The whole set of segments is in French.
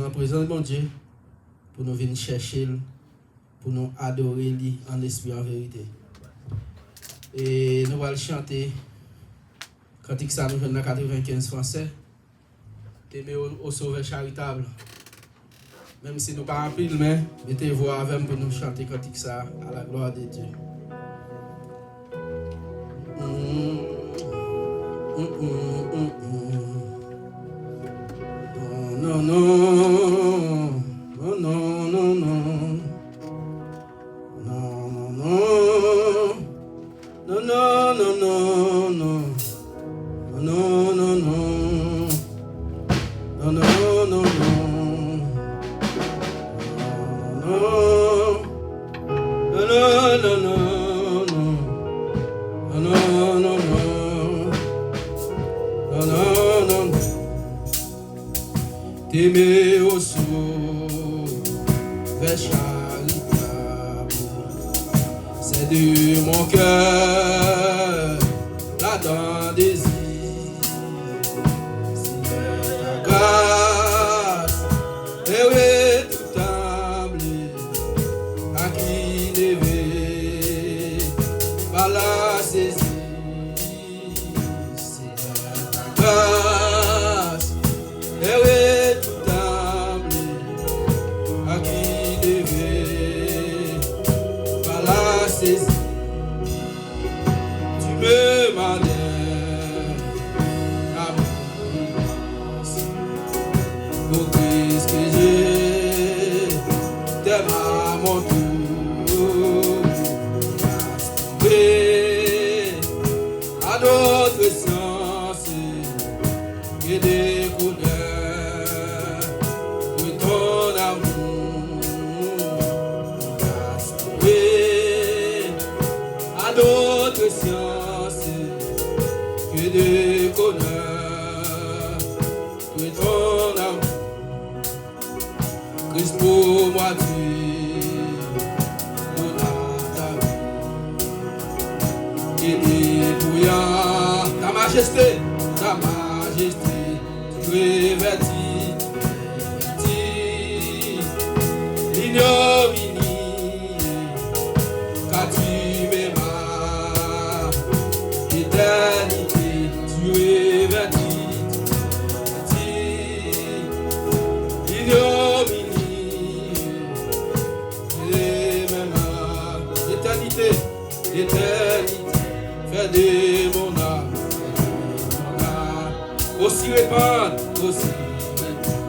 dans la présence de mon Dieu pour nous venir chercher, pour nous adorer lui en esprit en vérité. Et nous allons chanter cantique ça nous donne dans 95 français. T'aimer au sauveur charitable. Même si nous pas en pile, mais mettez voix avec pour nous chanter cantique ça à la gloire de Dieu. Non, non, non, non, non, non. Non, non, non, non, non, non, non. Non, non, non. Non, non, non, non. Non, non, non, non, non. Non, non, non. Non, non, non. T'aimer au sauveur charitable, c'est de mon cœur là-dedans désir. Si ta grâce est redoutable, à qui devait pas la saisir. Si ta grâce est redoutable, à qui devait pas la saisir. Tu me mandais à mon silence pour Christ que je t'aime à mon tour. Et à notre sens et découvert de ton amour. Et à notre science que de connaître de ton amour. Christ pour moi tu donnes ta vie. Et dépouillant ta majesté, tu revêtis l'ignominie, car tu m'aimas l'éternité, tu revêtis l'ignominie, et m'aimas l'éternité, fait de mon âme. Aussi répandre, aussi répandre.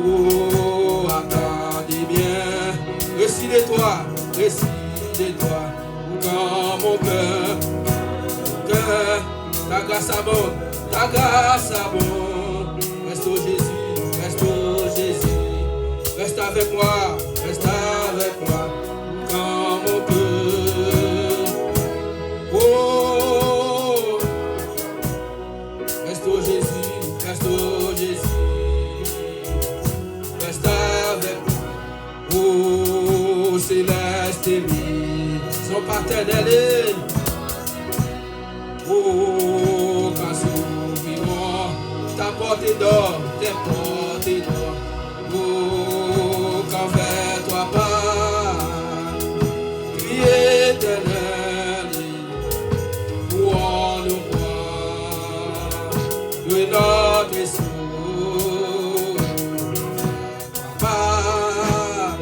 Oh, attendez bien, récit de toi, quand mon cœur, ta grâce abonde, reste au Jésus, reste avec moi, quand mon cœur, oh, reste au Jésus, reste avec moi. Oh, céleste aimé, son paternel. Oh, quand soupirons, ta porte d'or, tes portes d'or. Oh, quand vers toi pas, crier éternel, où on nous voit, de notre soul, pas,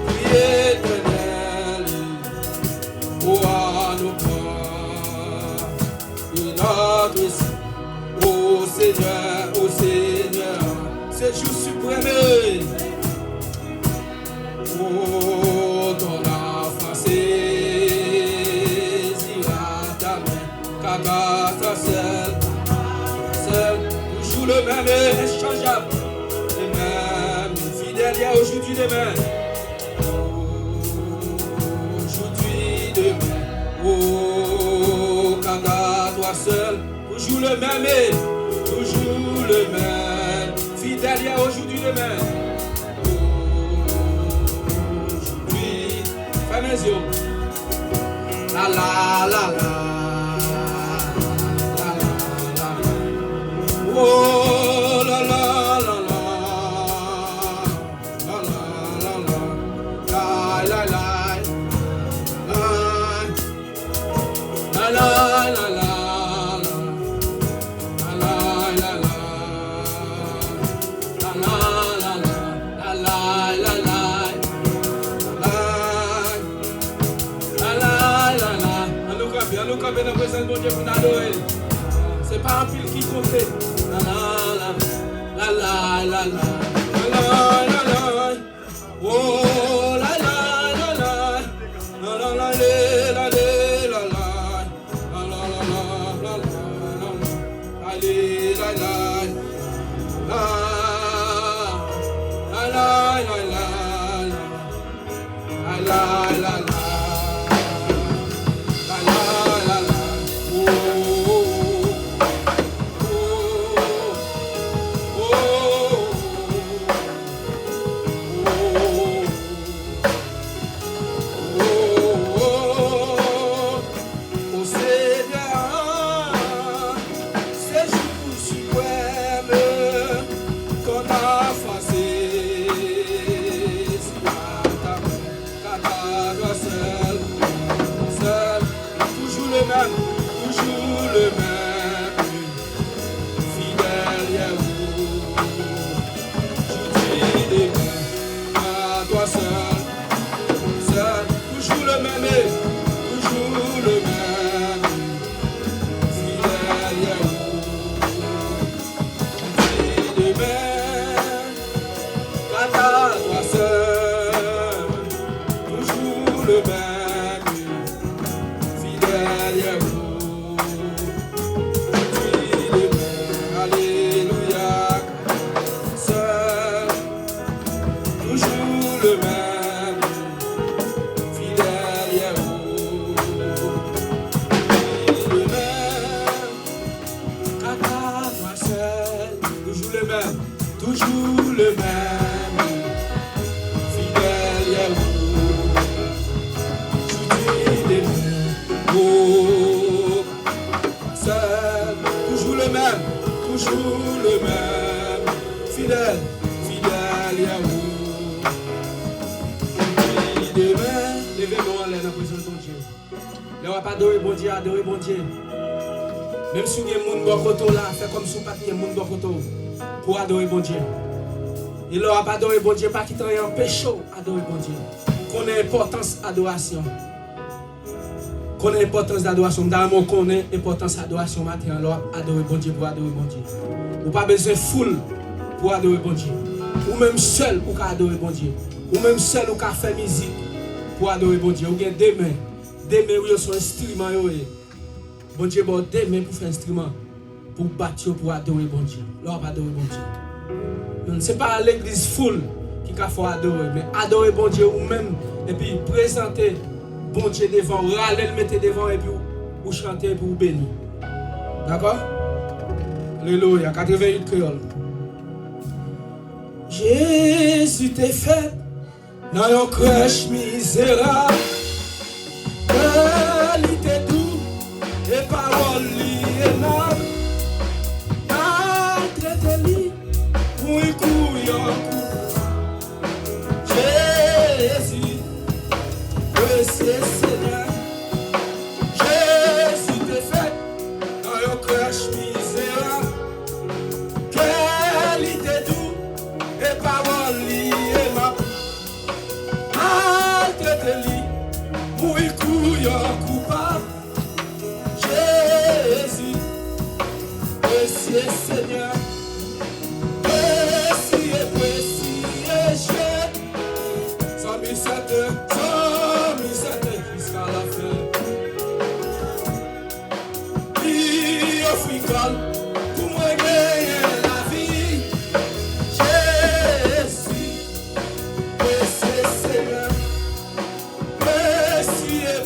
crier éternel, où on nous voit, de notre soul. Oh Seigneur, ce jour suprême, oh ton enfant saisira ta main, car ta seul, toujours le même et inchangeable, le même, fidèle, il y a aujourd'hui demain, oh car toi seul, toujours le même et toujours le même, fidèle, il y a aujourd'hui demain. Aujourd'hui, fermez les yeux. La la la la, la la la la. Oh la la la la, dans la présence de Dieu pour adorer. C'est pas un pile qui compte. La la la la la la la la la. Oh la la la la la la la la la la la la la la la. Même si vous avez des gens qui là, fait comme si vous n'avez pas de gens pour adorer bon Dieu. Il n'aura pas adoré bon Dieu, pas qu'il t'en ait un péché adorer bon Dieu. Qu'on ait importance d'adoration. Qu'on ait importance d'adoration. Dans le monde, qu'on ait importance d'adoration matin, alors adorer bon Dieu pour adorer bon Dieu. Vous n'avez pas besoin de foule pour adorer bon Dieu. Ou même seul pour adorer bon Dieu. Ou même seul pour faire musique pour adorer bon Dieu. Ou bien des mains. Des mains où ils sont instruments. Bon Dieu, bon des mains pour faire instrument. Pour battre, pour adorer bon Dieu. Là, on va adorer bon Dieu. Ce n'est pas l'église full qui a fait adorer, mais adorer bon Dieu ou même, et puis présenter bon Dieu devant, râler le mettre devant et puis ou chanter pour bénir. D'accord? Alléluia, 88 créoles. Jésus t'est fait dans une crèche misérable. Qualité doux et parole aimable. Traite-lui pour un couillon. Jésus, précieux Seigneur. Jésus t'est fait dans une crèche misérable. Qualité doux et parole aimable. Traite-lui pour un couillon coupable. Jésus, précieux Seigneur. Jusqu'à la fin. Il offre pour moi gagner la vie. Jésus, précieux Seigneur. Précieux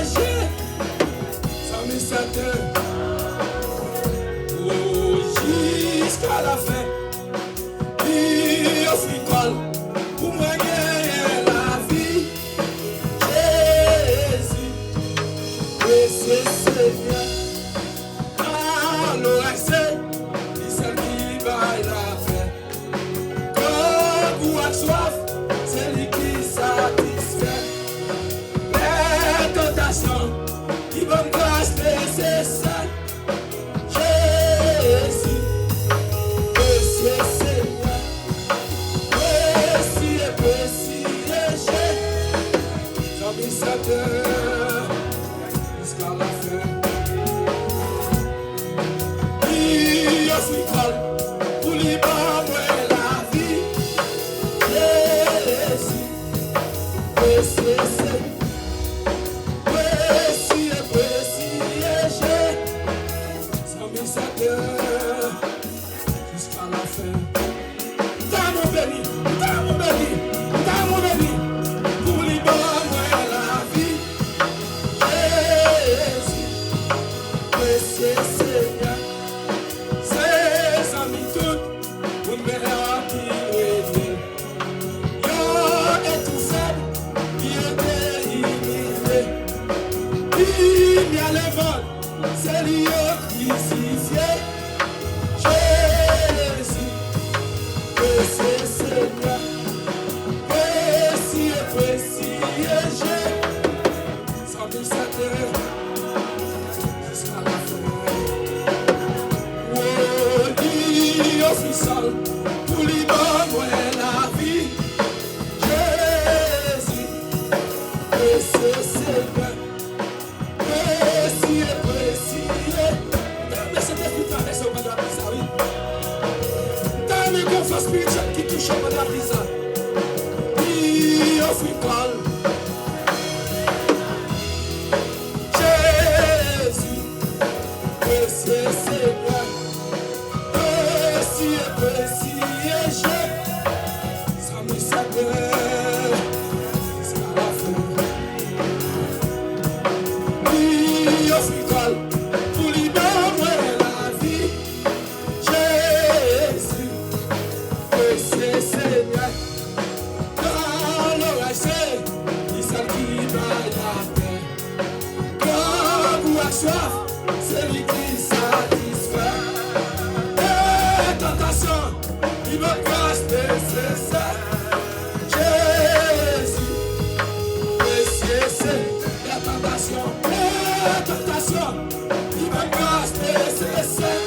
Jésus. 107 oh, jusqu'à la fin. Il offre pour moi gagner la vie. Jésus, précieux Seigneur. Alors accès, c'est celle qui baille la paix. Quand vous avez soif, c'est lui qui satisfait. Les tentations qui vont grâce nécessaire. Jésus, précieux Seigneur. Précieux Jésus. Jusqu'à la Précieux Seigneur, précieux, précieux Jésus, sans nous s'atteindre jusqu'à la fin. Oh, Dieu officiel, pour libérer la vie, Jésus, précieux Seigneur, précieux, précieux. Mais c'était plus tard, mais c'est au bas de la prison, oui. Dans les confiances spirituelles qui touchent au bas de la prison, Dieu officiel. Jésus, précieux Seigneur, précieux, précieux Jésus, ça me s'appelle jusqu'à la fin. Dieu officiel, pour libérer la vie, Jésus, précieux Seigneur, dans l'orage, il s'agit de la paix. Quand vous avez soif, c'est lui qui satisfait. Et tentation, il me cache nécessaire. Jésus, précieux c'est la tentation. La tentation, il me cache nécessaire.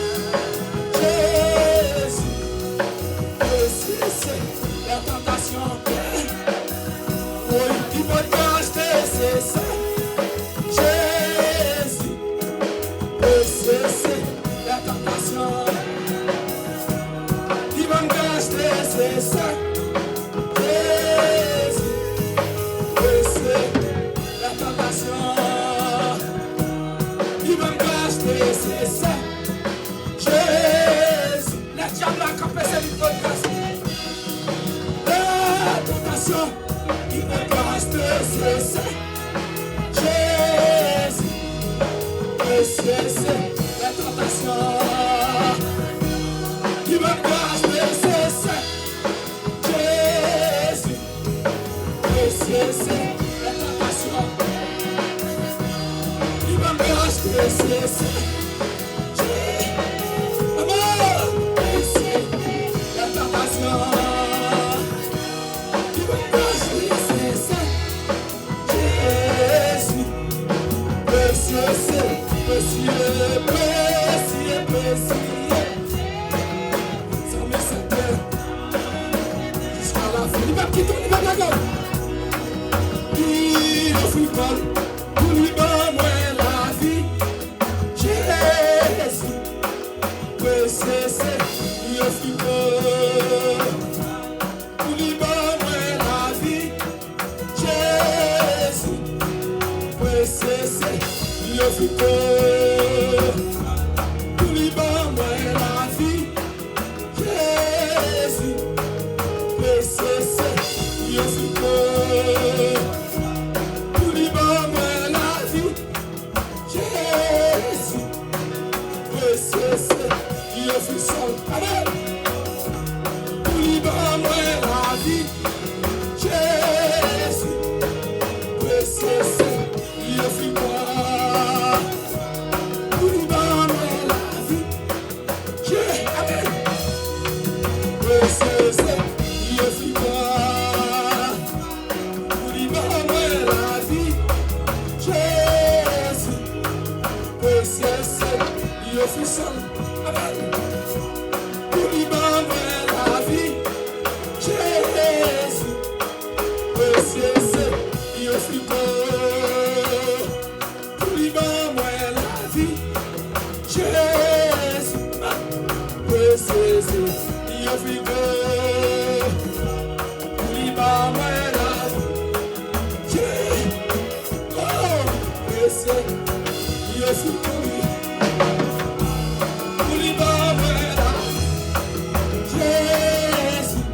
Jésus, précieux c'est la tentation. Oui, il me cache nécessaire. Jésus, précieux c'est la tentation. Il me cache nécessaire. Jésus, précieux la tentation. Il me cache nécessaire. Jésus, la diable a campé ses podcast. La tentation, il me cache nécessaire. Jésus, précieux c'est la tentation. Il me cache nécessaire. Jésus, précieux c'est la tentation. Il me cache nécessaire. Amour, précieux la tentation. Il me cache nécessaire. Jésus, précieux c'est, précieux, précieux, précieux. Ça me s'appelle jusqu'à la fin. Il va quitter, il va d'accord. Il offre pas pour lui donner la vie. Jésus, précieux c'est, il offre pas pour lui donner la vie. Jésus, précieux c'est, il offre pas pour lui donner la vie. Jésus, précieux c'est, il offre pas pour lui donner la vie. Jésus, précieux c'est, il offre seul. Amen. Pour lui donner la vie. Jésus, précieux c'est, il offre pas pour lui donner la vie. Amen. Précieux c'est, il offre pas pour lui donner la vie. Jésus, précieux c'est, il offre seul. Amen. Pour lui donner la vie. Jésus, précieux c'est, il offre pas pour lui donner la vie. Jésus, précieux c'est, il offre pas pour lui donner la vie. Jésus, oh, précieux, il offre pour lui donner la vie. Jésus,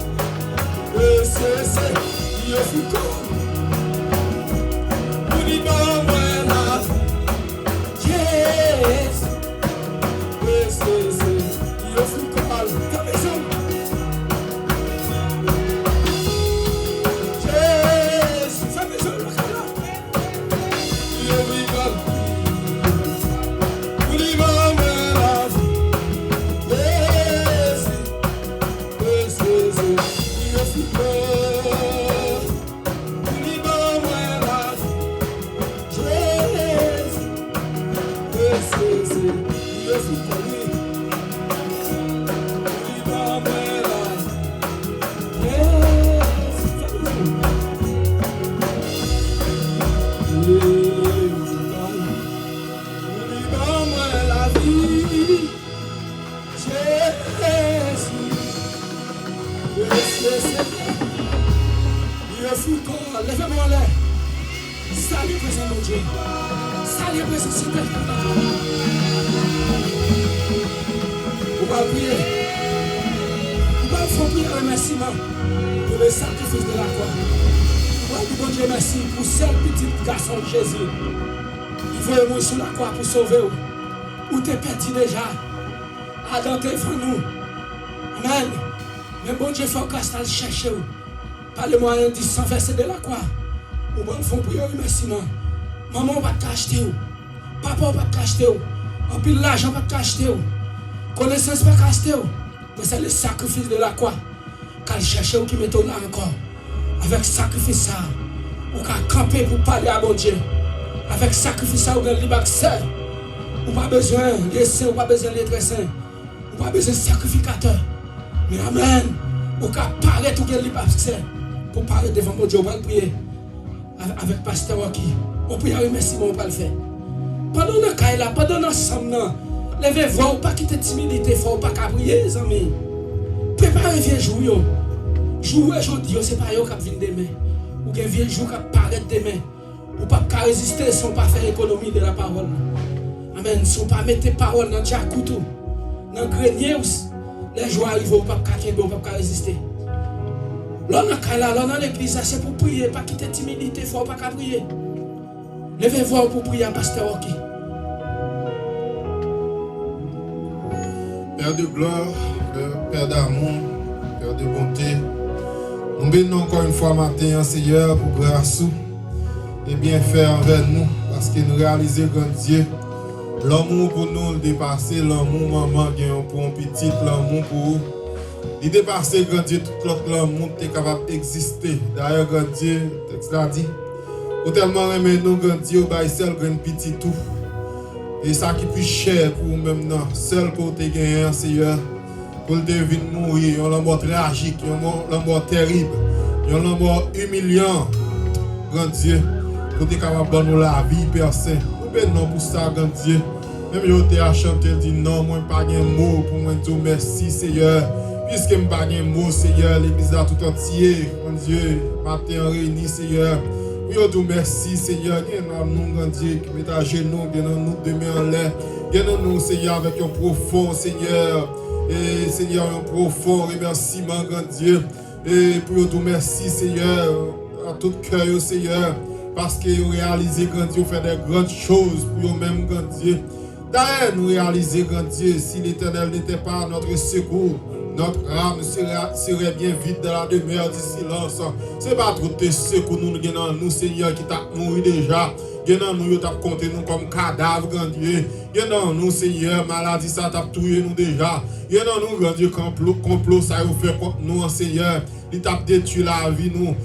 précieux c'est, il offre pas pour lui donner la vie. Jésus, précieux c'est, il offre pas ta maison. Jésus, sa maison, il offre pas pour lui donner la vie. Jésus, précieux Lèvez-moi en l'air. Salut, présent mon Dieu. Salut, présent Seigneur. On va prier. On va faire prier un remerciement pour le sacrifice de la croix. On va dire bon Dieu merci pour ce petit garçon de Jésus. Il faut mourir sur la croix pour sauver vous. Ou t'es perdu déjà. Adam t'es devant nous. Amen. Mais bon Dieu, il faut qu'on le chercher. Par le moyen du sang versé de la croix. Ou bon font prier remerciement. Maman va t'acheter. Papa va t'acheter. En pile l'argent va t'acheter. Connaissance va t'acheter. Mais c'est le sacrifice de la croix. Quand chercher qui met là encore. Avec sacrifice ça. Ou qu'à camper pour parler à mon Dieu. Avec sacrifice ça, ou bien libre accès. Ou pas besoin de saint, ou pas besoin de très saint. Ou pas besoin de sacrificateur. Mais amen. Ou qu'à paraître ou bien libre accès. Pour parler devant mon Dieu, on va le prier. Avec pasteur Waki. On prie à remerciement, on va le faire. Pendant le cas là, pendant l'ensemble, levez-vous, ou pas quitter timidité, il ne faut pas prier, les amis. Préparez vieux jour. Jour aujourd'hui, ce n'est pas eux qui viennent demain. Ou bien vieux jour qui paraît demain. Ou pas résister sans pas faire économie de la parole. Amen. Sans pas mettre parole dans le couteau. Dans le grenier, les jours arrivent, ou pas résister. Là, dans l'église, c'est pour prier, pas quitter timidité, il ne faut pas prier. Levez-vous pour prier à pasteur Oki. Père de gloire, Père d'amour, Père de bonté, nous bénissons encore une fois matin, Seigneur, pour grâce et bien faire envers nous, parce que nous réalisons, grand Dieu, l'amour pour nous le dépasser, l'amour maman pour un petit, l'amour pour vous. Il dépasse, grand Dieu, tout l'autre l'amour qui est capable d'exister. D'ailleurs, grand Dieu, le texte l'a dit, vous tellement aimé nous, grand Dieu, vous seul, grand petit tout. Et ça qui est plus cher pour vous-même, seul pour te gagner, Seigneur, pour te venir mourir, un mort tragique, un mort terrible, un mort humiliant, grand Dieu, pour te capable de nous la vie, Père Saint. Nous bénissons pour ça, grand Dieu. Même si vous avez chanté, dit non, moi, pas de mot pour moi dire merci, Seigneur. Puisque je n'ai pas de mot, Seigneur, l'église a tout entier, mon Dieu, matin réuni, Seigneur. Oui, on dit merci, Seigneur. Viens nous, grand Dieu, qui met à genoux, viens nous demain en l'air. Viens nous, Seigneur, avec un profond, Seigneur. Et Seigneur, un profond remerciement, grand Dieu. Et pour vous merci, Seigneur, à tout cœur, Seigneur. Parce que vous réalisez, grand Dieu, vous faites des grandes choses pour vous-même, grand Dieu. D'ailleurs, nous réalisons, grand Dieu, si l'Éternel n'était pas notre secours, notre âme serait bien vide dans la demeure du silence. Ce n'est pas trop de secours nous avons nous, Seigneur, qui t'a mouru déjà. Nous t'a compté nous comme cadavre, grand Dieu. Nous, Seigneur, maladie, ça t'a tué nous déjà. Nous, grand Dieu, complot, ça vous fait contre nous, Seigneur. Il t'a détruit la vie, nous.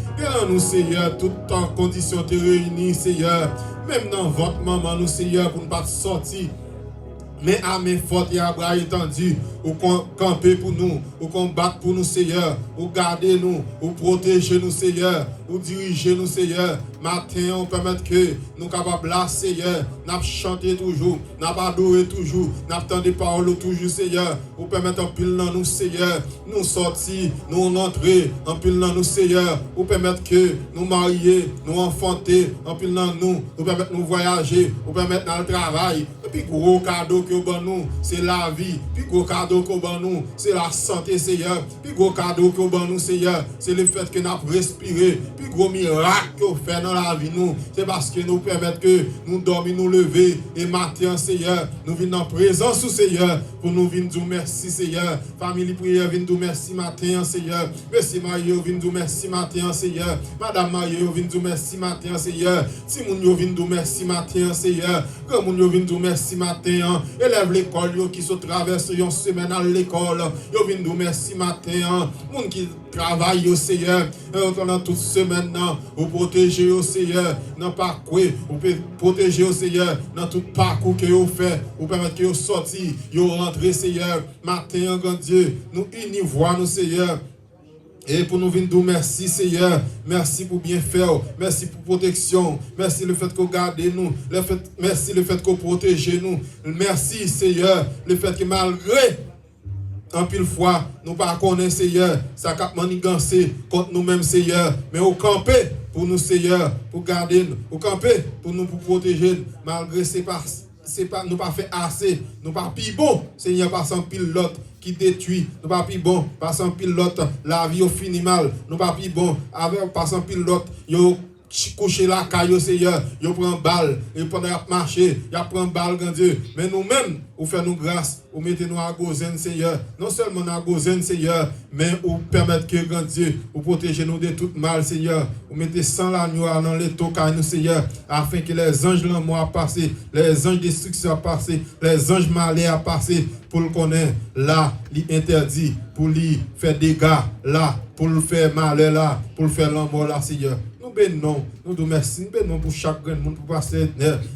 Nous, Seigneur, toutes en conditions te réunies, Seigneur. Même dans votre maman, nous, Seigneur, pour ne pas sortir. Mais à mes fortes et à bras étendus, ou camper pour nous, ou combattre pour nous, Seigneur, ou garder nous, ou protéger nous, Seigneur, ou diriger nous, Seigneur. Matin, on permet que nous capables là, Seigneur, nous chanter toujours, nous adorer toujours, nous entendre des paroles toujours, Seigneur, ou permettre en pile dans nous, Seigneur, nous sortir, nous entrer, en pile dans nous, Seigneur, ou permettre que nous marier, nous enfanter, en pile dans nous permettre nous voyager, ou permettre dans le travail. Et puis, gros cadeau que nous, c'est la vie. Puis, gros cadeau que nous, c'est la santé, Seigneur. Puis, gros cadeau que nous, Seigneur, c'est le fait que nous respirons. Puis, gros miracle que nous faisons dans la vie, nous, c'est parce que nous permettons que nous dormons, nous lever et matin, Seigneur, nous venons en présence, Seigneur, pour nous venir dire merci, Seigneur. Famille prière, venez dire merci matin, Seigneur. Merci Marie, venez dire merci matin, Seigneur. Madame Marie, venez dire merci matin, Seigneur. Simon, venez dire merci matin, Seigneur. Comme nous venez dire merci matin. Élève l'école qui se traverse une semaine à l'école. Yo venez dire merci matin. Moun qui travaille au Seigneur pendant toute semaine, vous protégez au Seigneur dans le parcours, vous protégez au Seigneur dans tout parcours que vous faites, vous permettez que vous sortiez, vous rentrez, Seigneur. Matin, grand Dieu, nous unis, voix nous, Seigneur. Et pour nous venir dire merci, Seigneur. Merci pour bien faire. Merci pour protection. Merci le fait que vous gardez nous. Merci le fait que vous protégez nous. Merci, Seigneur. Le fait que malgré en pile fois, nous pas connaître Seigneur, ça cap manigancer contre nous-mêmes Seigneur, mais au camper pour nous Seigneur, pour garder nous, au camper pour nous pour protéger malgré c'est pas nous pas fait assez, nous pas plus bon Seigneur par son pilote qui détruit, nous pas plus bon par son pilote la vie au fini mal, nous pas plus bon avec par son pilote yo coucher la caillou Seigneur, yo prend balle et pendant y marcher, y prend balle grand Dieu, mais nous-mêmes ou faire nous grâce, ou mettez nous à gozen Seigneur, non seulement à gozen Seigneur, mais ou permettre que grand Dieu ou protéger nous de tout mal Seigneur, ou mettez sans l'agneau dans les toca nous Seigneur, afin que les anges l'amour à passer, les anges destruction à passer, les anges malais à passer pour le connaître là, l'interdit, pour lui faire dégâts là, pour le faire malheur là, pour le faire l'amour là Seigneur. Nous bénissons, nous nous remercions, nous bénissons pour chaque grand monde, pour passer,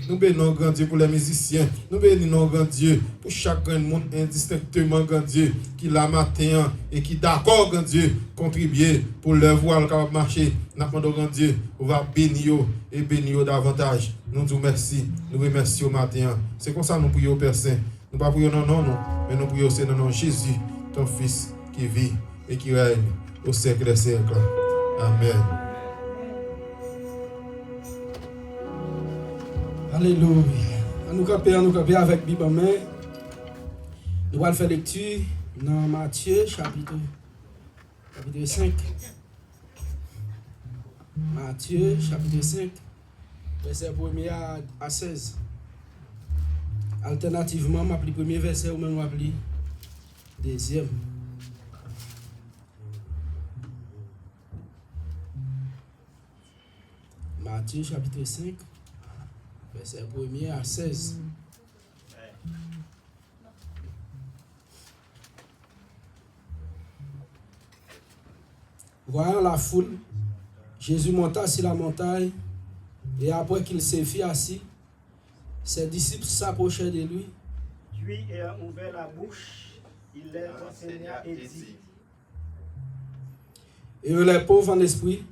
nous bénissons grand Dieu pour les musiciens, nous bénissons grand Dieu pour chaque grand monde indistinctement grand Dieu qui l'a matin et qui d'accord grand Dieu contribuer pour leur voile capable marcher. Nous demandons grand Dieu, on va bénir et bénir davantage. Nous nous remercions, nous remercions au matin. C'est comme ça nous prions Père Saint. Nous pas prions non, mais nous prions au nom de Jésus, ton Fils qui vit et qui règne au siècle des siècles. Amen. Alléluia. Nous camper avec Bible en main. Nous allons faire lecture dans Matthieu chapitre 5. Matthieu chapitre 5, verset 1er à 16. Alternativement, je vais appeler le premier verset ou même je vais appeler le deuxième. Matthieu chapitre 5, verset 1er à 16. Voyant la foule, Jésus monta sur la montagne et après qu'il s'est fait assis, ses disciples s'approchaient de lui. Puis, ayant ouvert la bouche, il les enseigna et dit: Heureux les pauvres en esprit,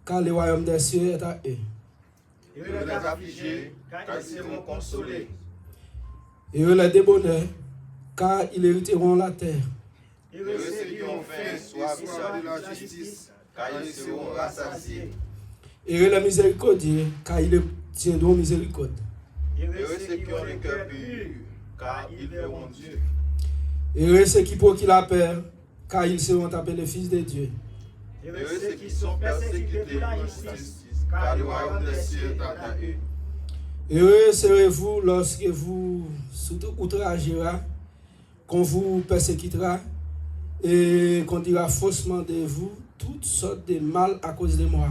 car le royaume des cieux est à eux. Heureux les affligés, car ils seront consolés. Heureux les débonneurs, car ils hériteront la terre. Heureux ceux qui ont faim, soif de la justice, car ils seront rassasiés. Heureux les miséricordieux, car ils obtiendront miséricorde. Heureux ceux qui ont le cœur pur, car ils verront Dieu. Heureux ceux qui procurent la paix, car ils seront appelés fils de Dieu. Heureux ceux qui sont persécutés pour la justice, car le royaume des cieux est à eux. Heureux serez-vous lorsque vous outragera, qu'on vous persécutera et qu'on dira faussement de vous toutes sortes de mal à cause de moi.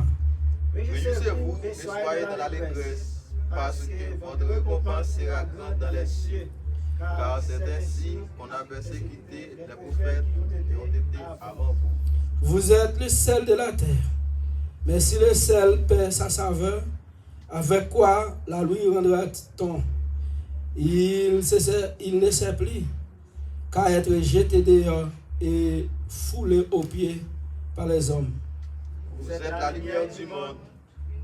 Réjouissez-vous et soyez dans l'allégresse, parce que votre récompense sera grande dans les cieux, car c'est ainsi qu'on a persécuté les prophètes qui ont été avant vous. Vous êtes le sel de la terre, mais si le sel perd sa saveur, avec quoi la lui rendra-t-on? Il ne sait plus qu'à être jeté dehors et foulé aux pieds par les hommes. Vous êtes la lumière du monde.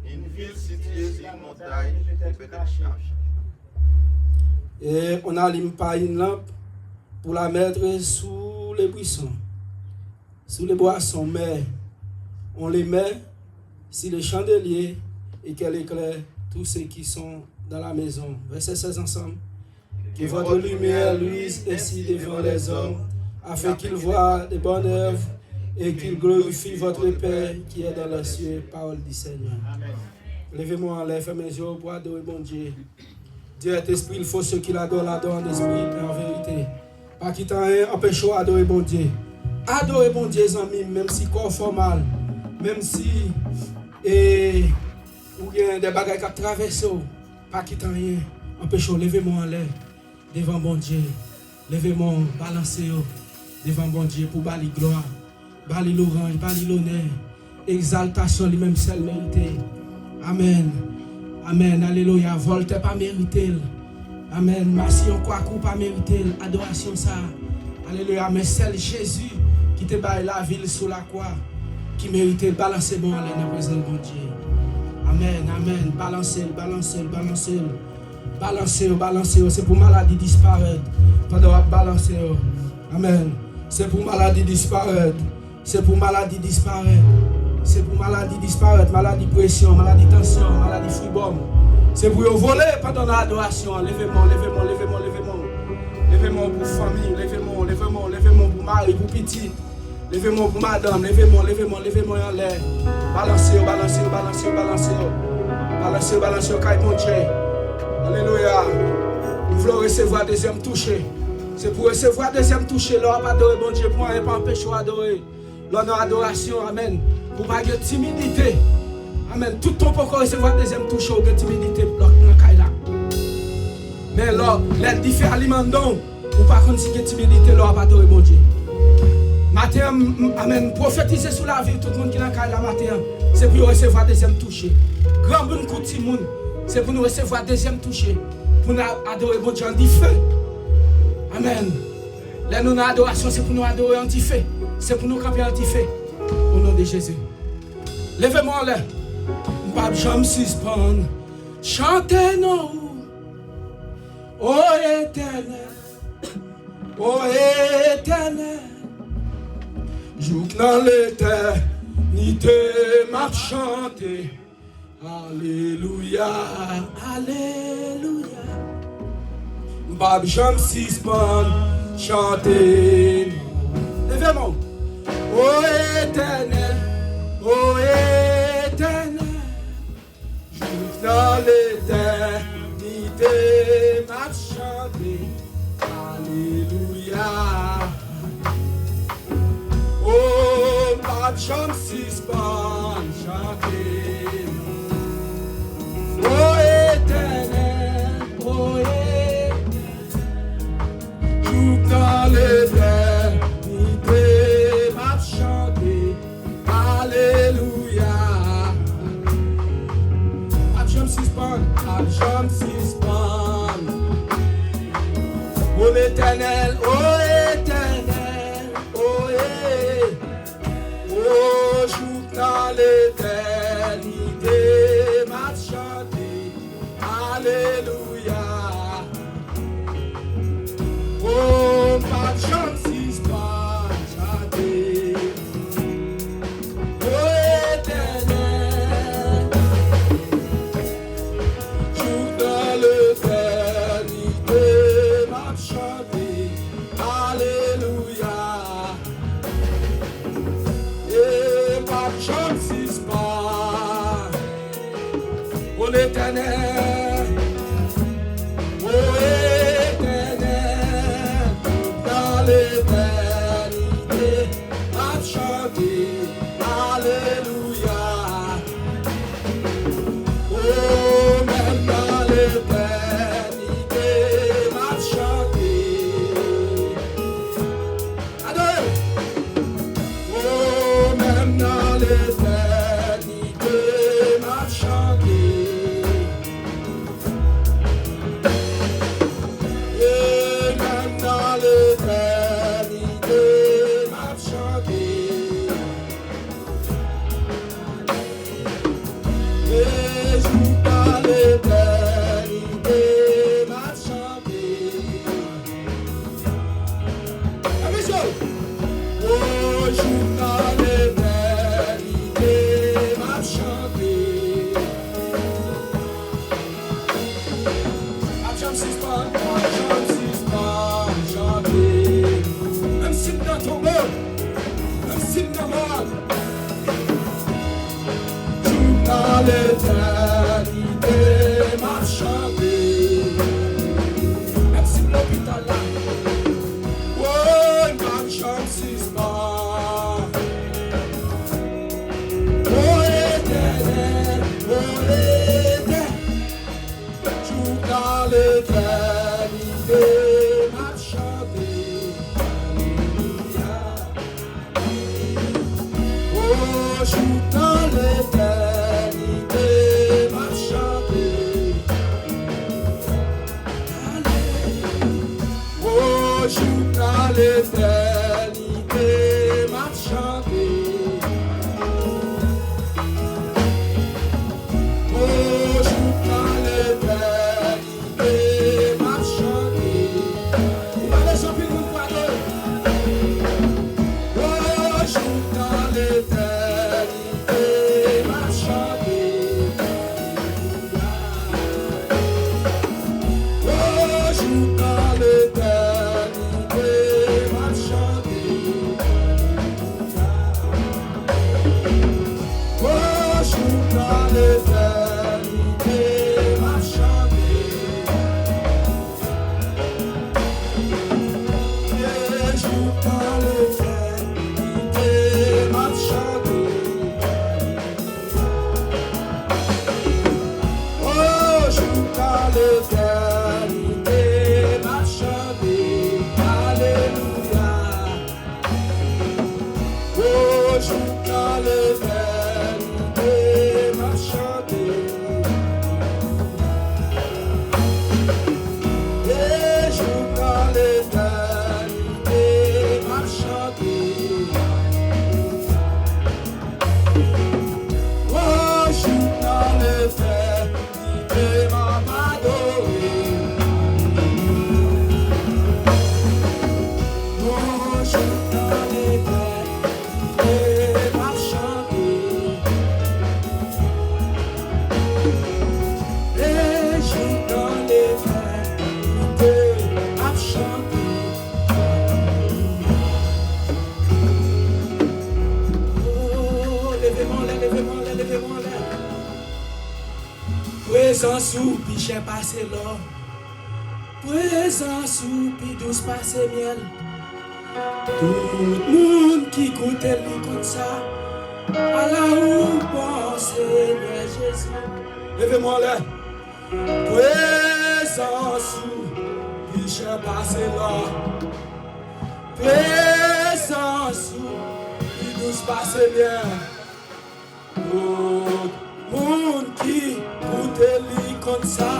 Une ville située sur une montagne peut être cachée. Et on n'allume pas une lampe pour la mettre sous les buissons, sous les boissons, mais on les met sur le chandelier et qu'elle éclaire tous ceux qui sont dans la maison. Verset 16 ensemble. Que votre lumière luise ainsi devant les hommes, afin qu'ils voient de bonnes œuvres et qu'ils glorifient votre Père qui est dans les cieux. Parole du Seigneur. Amen. Levez-moi en l'air, fermez mes yeux pour adorer mon Dieu. Dieu est esprit, il faut ceux qui l'adorent en esprit et en vérité. Pas qu'il t'en ait empêché d'adorer mon Dieu. Adorez mon Dieu, amis, même si corps formal, même si ou bien des bagages qui traversent, pas qu'il t'en ait empêché. Levez-moi en l'air devant mon Dieu. Levez-moi, balancez devant mon Dieu pour bali gloire, bali l'orange, bali l'honneur, exaltation lui-même seul mérité. Amen. Amen. Alléluia. Volte pas mérité. Amen. Massion quoi coup pas mérité. Adoration ça. Alléluia. Mais c'est Jésus qui te baille la ville sous la croix qui mérite balancer bon aller dans présence de mon Dieu. Amen. Amen. Balancez. Balancez. C'est pour maladie disparaître. Pendant balancer. Amen. C'est pour maladie disparaître. C'est pour maladie disparaître. C'est pour maladie disparaître. Maladie pression, maladie tension, maladie fribome. C'est pour voler pendant l'adoration. Levez-moi, levez-moi, levez-moi, levez-moi. Levez-moi pour famille, levez-moi, levez-moi, levez-moi pour mari, pour petit. Levez-moi pour madame, levez-moi, levez-moi, levez-moi en l'air. Balancez, balancez, balancez, balancez. Balancez, balancez, caille mon Dieu. Alléluia. Nous voulons recevoir deuxième toucher. C'est pour recevoir deuxième toucher. L'on va adorer bon Dieu pour ne pas empêcher d'adorer. L'on a adoration, amen. Pour pas de timidité. Amen. Tout le monde peut recevoir deuxième toucher ou de timidité. Mais là, l'aide fait aliment donc. Ou pas contre si de timidité, l'on va adorer bon Dieu. Matin, amen. Prophétiser sur la vie, tout le monde qui est dans la matin. C'est pour recevoir deuxième toucher. Grand bon coup de monde. C'est pour nous recevoir deuxième toucher. Pour nous adorer bon Dieu en dit feu. Amen. Là, nous avons adoration, c'est pour nous adorer en feu. C'est pour nous camper en feu. Au nom de Jésus. Levez-moi là. Pas jamais suspendre. Chantez nous. Ô éternel. Ô éternel. Joue dans l'éternité m'a chanté. Alléluia. Alléluia. Bab jam suspend, chantez. Levez-moi. Ô éternel, ô éternel, joue dans l'éternité, m'a chanté. Alléluia. Oh, bab jam suspend, chantez. Ô éternel, ô éternel. Dans l'éternité, m'a chanté, alléluia. Abjam suspend, oh l'éternel, oh joue dans l'éternité, m'a chanté, alléluia. Oh, my chances pas chanter. Oh, éternel, joue dans l'éternité, m'a chanté. Alléluia. Et my chances pas. Oh, l'éternel. Oh, l'éternité, m'a chanté, alléluia. Oh, même dans l'éternité, m'a chanté. Adorez. Oh, même dans l'éternité, m'a chanté. Et même dans l'éternité, et joue dans l'éternité, m'a chanté. Oh, joue dans l'éternité, m'a chanté. Abjam suspend, chanté. Même si dans ton monde, même si dans moi. Dans l'éternité, m'a chanté. Même si l'hôpital là, oh, ma chance suspend. Oh, éternel, joue dans l'éternité, m'a chanté. Alléluia. Oh, joue dans l'éternité. Joue dans l'éternité, m'a chanté. Oh, joue dans l'éternité, m'a chanté. Il va les champions pour aller. dans l'éternité, m'a chanté. Et joue dans l'éternité, m'a chanté. Oh, joue dans l'éternité, m'a chanté. Alléluia. Oh, joue dans l'éternité, m'a chanté. Et joue dans l'éternité, m'a chanté. Oh, joue dans l'éternité, m'a adoré. Oh, joue dans l'éternité, m'a chanté. Et joue dans l'éternité, m'a chanté. Oh, levez-moi là, levez-moi là, levez-moi là. Présence ou pichet passé là. Présence ou pi douce passé miel. Tout le monde qui écoute lui comme ça. À la ou bon Seigneur Jésus. Levez-moi là. Présence ou pichet passé là. Présence ou pi douce passé bien. Tout le monde qui écoute lui comme ça.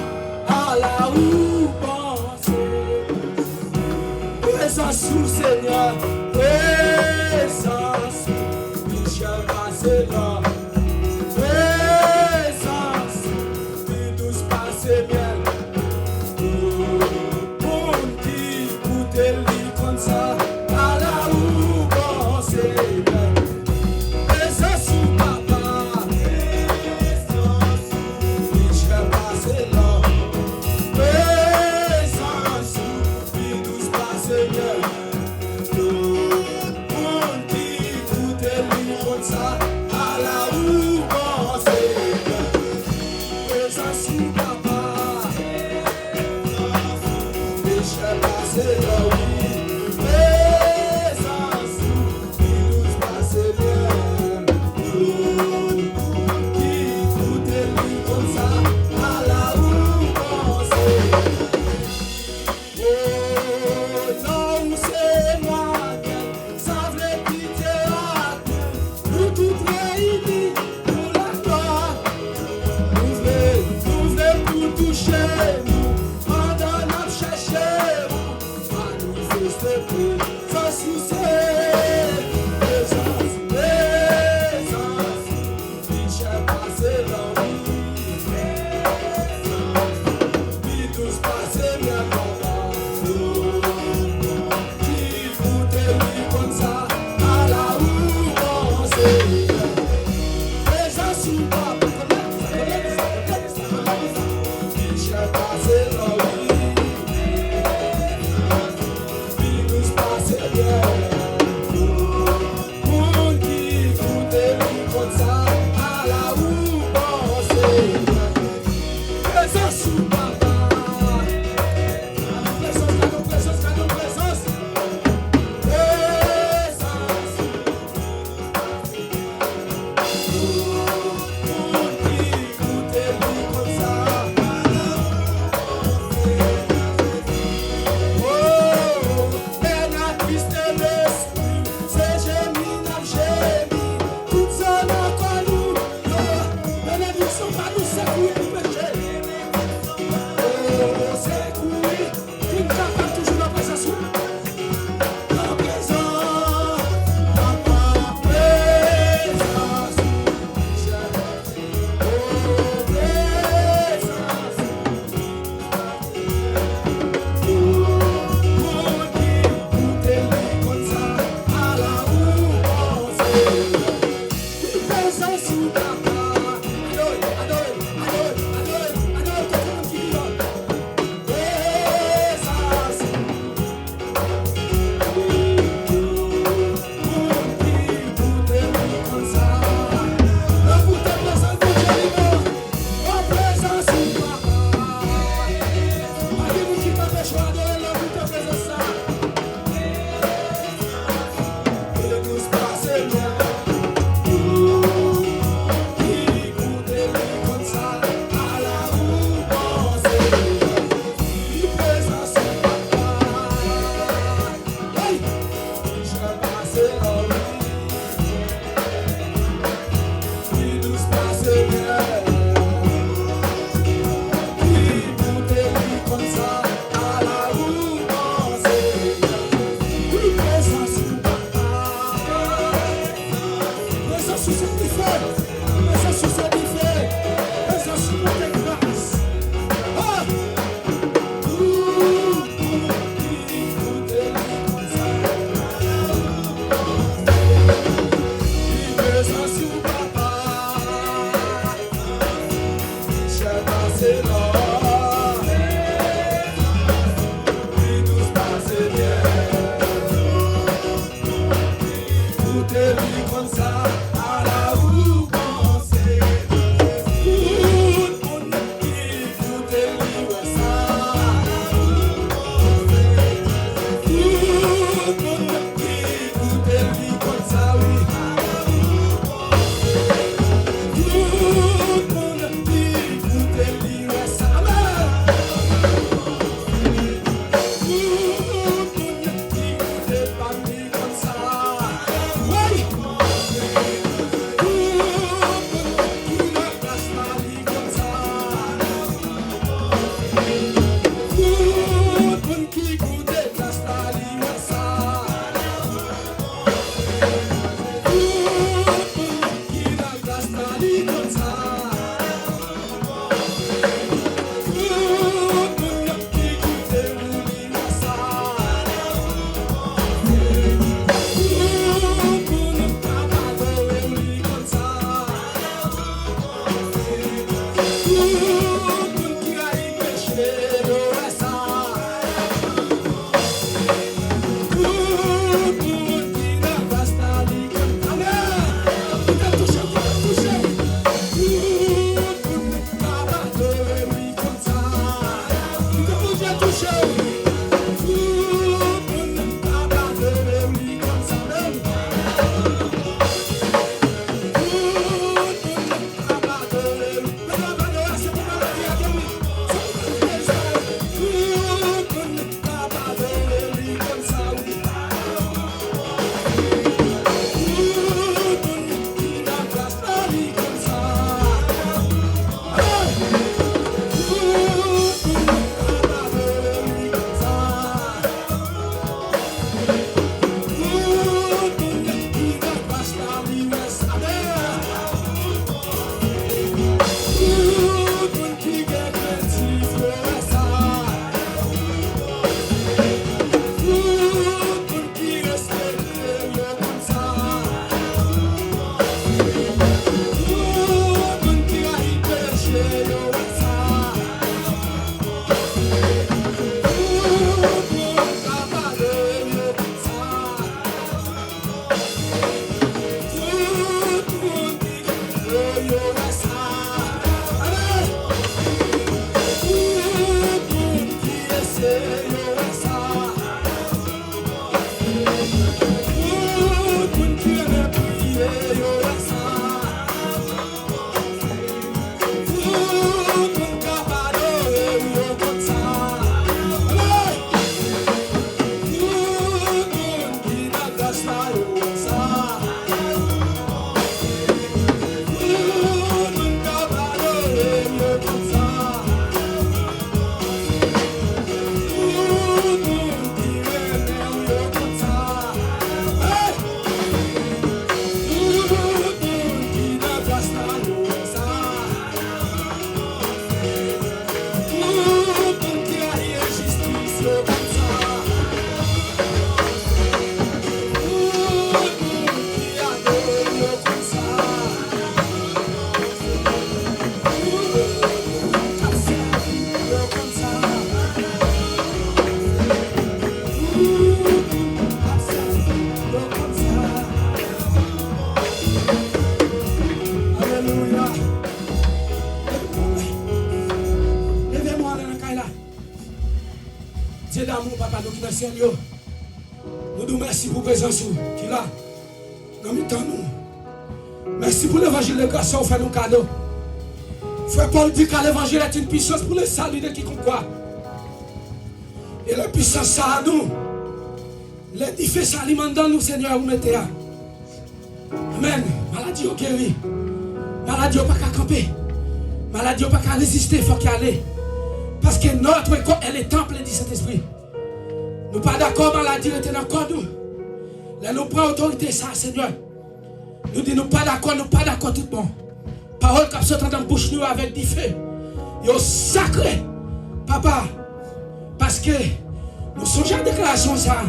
À la ou bon Seigneur. Présence sous Seigneur, présence, Michel passé là. Présence, puis douce passé bien. Tout le monde qui écoute lui comme ça, à la ou bon Seigneur. Présence sous papa, présence, Michel passé là. Présence, puis douce passé bien. Tout le monde qui écoute lui comme ça, à la ou bon Seigneur. Présence sous papa, Michel passé là, oui. Présence, puis douce passé bien. Tout le monde qui écoute lui comme ça, à la ou bon Seigneur. Oh non, c'est moi, sans vraie pitié à nous tous réunis pour la gloire. Nous voulons pour toucher nous, pendant nous chercher vous, manifester sans souci. Présence, présence, Michel passé là, oui. Puis tous passés bien longtemps. Qui écoute lui comme ça, à la ou bon Seigneur. Présence sous papa, Michel passé là, oui. Puis tous passés bien. Monde qui écoute lui comme ça, à la ou bon Seigneur. Présence sous papa. Présence, présence. Présence. Monde qui écoute lui comme ça, à la ou bon Seigneur. Oh, la triste l'esprit, c'est gémir, n'a gémi. Tout ça n'a pas nous. Bénédiction pas nous, c'est pour nous pécher. Oh, c'est courir, qui nous capable toujours la présence. La présence, la présence. Oh, présence. Oh, monde qui écoute lui comme ça, à la ou bon Seigneur. Présence sous papa. Adore, adore, adore, adore, adore, tout le monde qui dit présence. Monde qui écoute lui comme ça. La bouteille présence de Dieu. Dieu d'amour, papa, nous qui dans le ciel, nous nous merci pour la présence qui est là, dans le temps nous. Merci pour l'évangile de grâce, on fait nos cadeaux. Frère Paul dit que l'évangile est une puissance pour le salut de quiconque croit. Et la puissance, ça à nous. Les différents aliments dans nous, Seigneur, vous mettez là. Amen. Maladie au guéri. Maladie au pas qu'à camper. Maladie au pas qu'à résister, il faut qu'y aller. Parce que notre corps, elle est temple du Saint-Esprit. Nous pas d'accord, maladie était dans le corps nous. Là, nous prenons autorité, ça, Seigneur. Nous disons pas d'accord tout le monde. Parole qui sortent dans la bouche nous avec du feu. Yo sacré. Papa. Parce que nous sommes à la déclaration ça.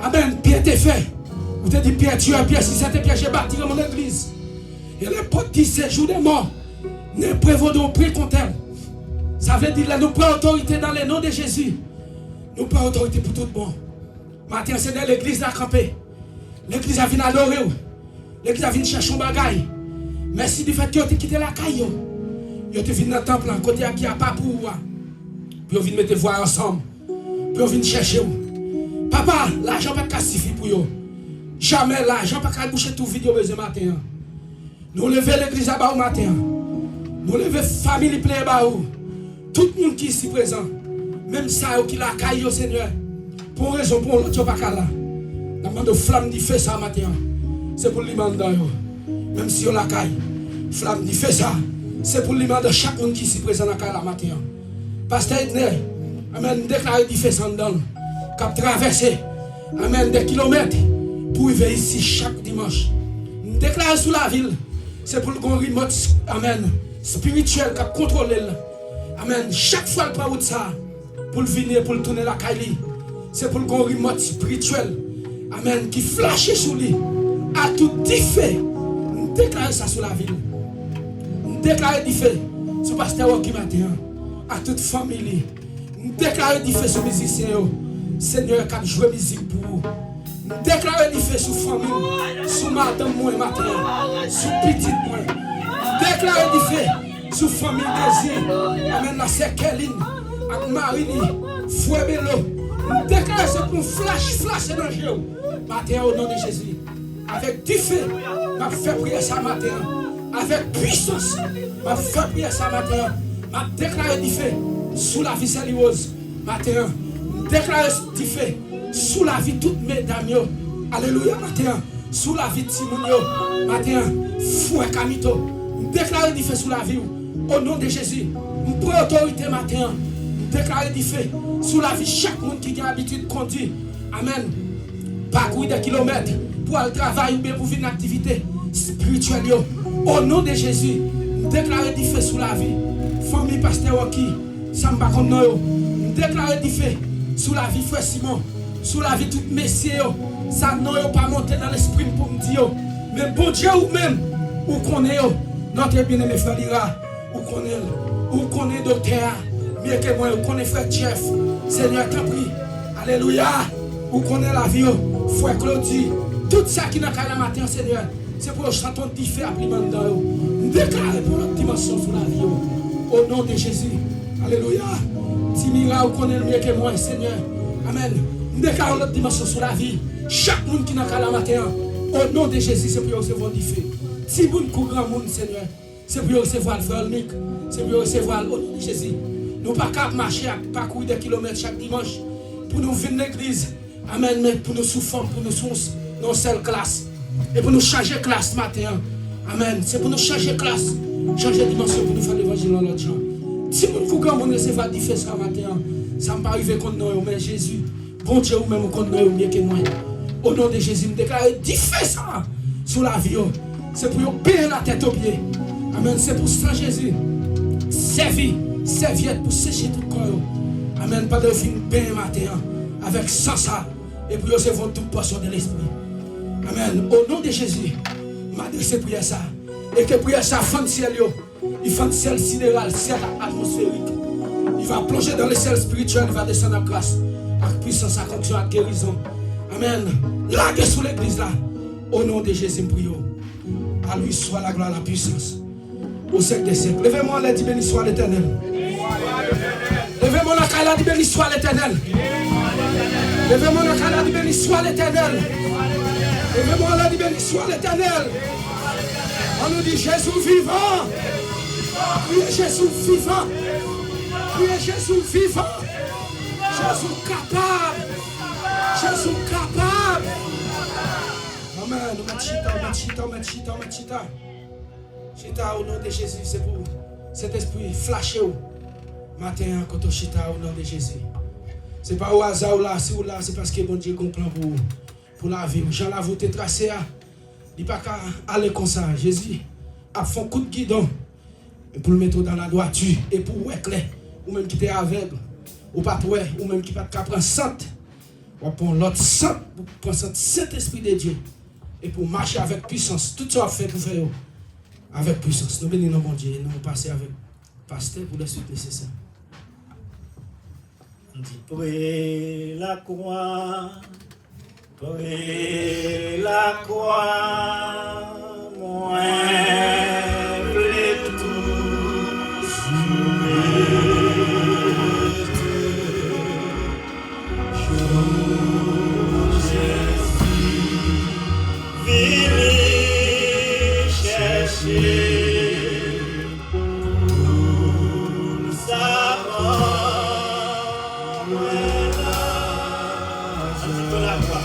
Amen. Pierre t'est fait. Vous te dites Pierre, tu es Pierre, si c'était Pierre, j'ai bâti dans mon église. Et les potes disent c'est jour de mort. Ne prévaudons plus contre elle. Ça veut dire que nous prenons autorité dans le nom de Jésus. Nous prenons autorité pour tout le monde. Matin, c'est dans l'église à camper. L'église a venu adorer. L'église a venu chercher un bagaille. Merci du fait que tu as quitté la caille. Tu es venu dans le temple, côté qui a pas pour. Puis tu viens mettre voir ensemble. Puis tu viens chercher. Papa, l'argent pas suffit pour vous. Jamais l'argent pas boucher tout vidéo besoin matin. Nous levons l'église à bas matin. Nous levons la famille plein bas. Tout le monde qui est ici présent. Même ça qui la caille au Seigneur. Pour une raison, pour l'autre, pas là. La main de flamme dit fait ça matin. C'est pour l'imanda. Même si on la caille. Flamme dit fait ça. C'est pour l'imanda chaque monde qui est ici présent dans la matin. Pasteur Edner, amen, déclaré dit fait ça dans. Cap traverser, amen, des kilomètres. Pour vivre ici chaque dimanche. Déclarer sous la ville. C'est pour le remote, amen, spirituel qui contrôle. Amen. Chaque fois le prend ça. Pour le venir, pour le tourner la caille. C'est pour le remote spirituel. Amen. Qui flash sur lui. À tout dit fait. Déclarer ça sur la ville. Déclarer dit fait. Sur pasteur qui matin. À toute famille. Déclarer dit fait sur musiciens. Seigneur qui a joué musique pour vous. Déclarer dit fait sur famille. Sur madame moi matin. Sur petite moi. Déclarer dit fait sur famille désir. Amen. La sœur Kéline. Avec Marini. Fouet Bello. Déclarer ce pour flash dans le jeu. Matin au nom de Jésus. Avec du feu. M'a fait prier ça matin. Avec puissance. M'a fait prier ça matin. M'a déclaré du feu. Sous la vie sérieuse. Matin. Déclaré du feu. Sous la vie toutes mesdames. Alléluia matin. Sous la vie de Timounio. Matin. Fouet Kamito. Déclaré du feu sous la vie. Au nom de Jésus. Je prends autorité matin. Déclarer du feu sous la vie chaque monde qui a l'habitude de conduire. Amen. Parcourir des kilomètres pour aller travailler ou bien pour faire une activité spirituelle. Au nom de Jésus, déclarer du feu sous la vie. Famille pasteur qui, ça ne va pas comme nous. Déclarer du feu sous la vie frère Simon. Sous la vie tout messieurs. Ça n'a pas monté dans l'esprit pour me dire. Mais bon Dieu ou même, où qu'on est, notre bien-aimé frère Lira, où qu'on est docteur. Mieux que moi, où connaît frère Jeff, Seigneur t'en prie, alléluia, où connaît la vie, frère Claudie, tout ça qui n'a qu'à la matin, Seigneur, c'est pour chanter un petit fait à plus mandant, déclarer pour notre dimension sur la vie, au nom de Jésus, alléluia, Timira, où connaît le mieux que moi, Seigneur, amen, déclarer notre dimension sur la vie, chaque monde qui n'a qu'à la matin, au nom de Jésus, c'est pour recevoir du feu, si vous ne grand monde, Seigneur, c'est pour recevoir le frère Nick, c'est pour recevoir au nom de Jésus. Nous ne pouvons pas marcher à parcourir des kilomètres chaque dimanche pour nous venir à l'église. Amen. Mais pour nous souffrir, pour nous dans une seule classe. Et pour nous changer de classe ce matin. Amen. C'est pour nous changer de classe. Changer de dimension pour nous faire l'évangile dans l'autre champ. Si nous ne pouvons pas recevoir du feu ce matin, ça ne va pas arriver contre nous. Mais Jésus, bon Dieu, ou même contre nous, mieux que moi. Au nom de Jésus, nous déclarons du feu ça sur la vie. C'est pour nous payer la tête aux pieds. Amen. C'est pour ça, Jésus. Serviette pour sécher tout le corps. Amen. Pas de fin bien matin. Avec ça. Et pour recevoir toute portion de l'esprit. Amen. Au nom de Jésus, m'adresse prière ça. Et que prière ça fend ciel. Il fend ciel sidéral, ciel atmosphérique. Il va plonger dans le ciel spirituel. Il va descendre en grâce. Avec puissance, avec onction, avec guérison. Amen. Larguez sous l'église là. Au nom de Jésus, prions. À lui soit la gloire, la puissance. Au siècle des siècles. Levez-moi la dit béni soit l'Éternel. Levez-moi la cala dit béni soit l'Éternel. Levez-moi la cala dit béni soit l'Éternel. Levez-moi la dit béni soit l'Éternel. On nous dit Jésus vivant. Priez Jésus vivant. Priez Jésus vivant. Jésus capable. Jésus capable. Amen. Chita. Chita au nom de Jésus, c'est pour cet esprit flashé matin quand on chita au nom de Jésus. C'est pas au hasard là, si ou là, c'est parce que bon Dieu comprend pour la vie. Jean l'a voté tracé Il pas qu'à aller comme ça. Jésus a fait un coup de guidon pour le mettre dans la droiture et pour ouais clair. Ou même qui était aveugle, ou pas ouais, ou même qui pas prendre sainte. Ou prendre l'autre sainte pour prendre cet esprit de Dieu et pour marcher avec puissance. Tout ça fait pour faire avec puissance. Nous bénissons mon Dieu et nous passons avec pasteur pour la suite nécessaire. On dit près la croix, moi v'lais tout Vini chercher nous savons la croix,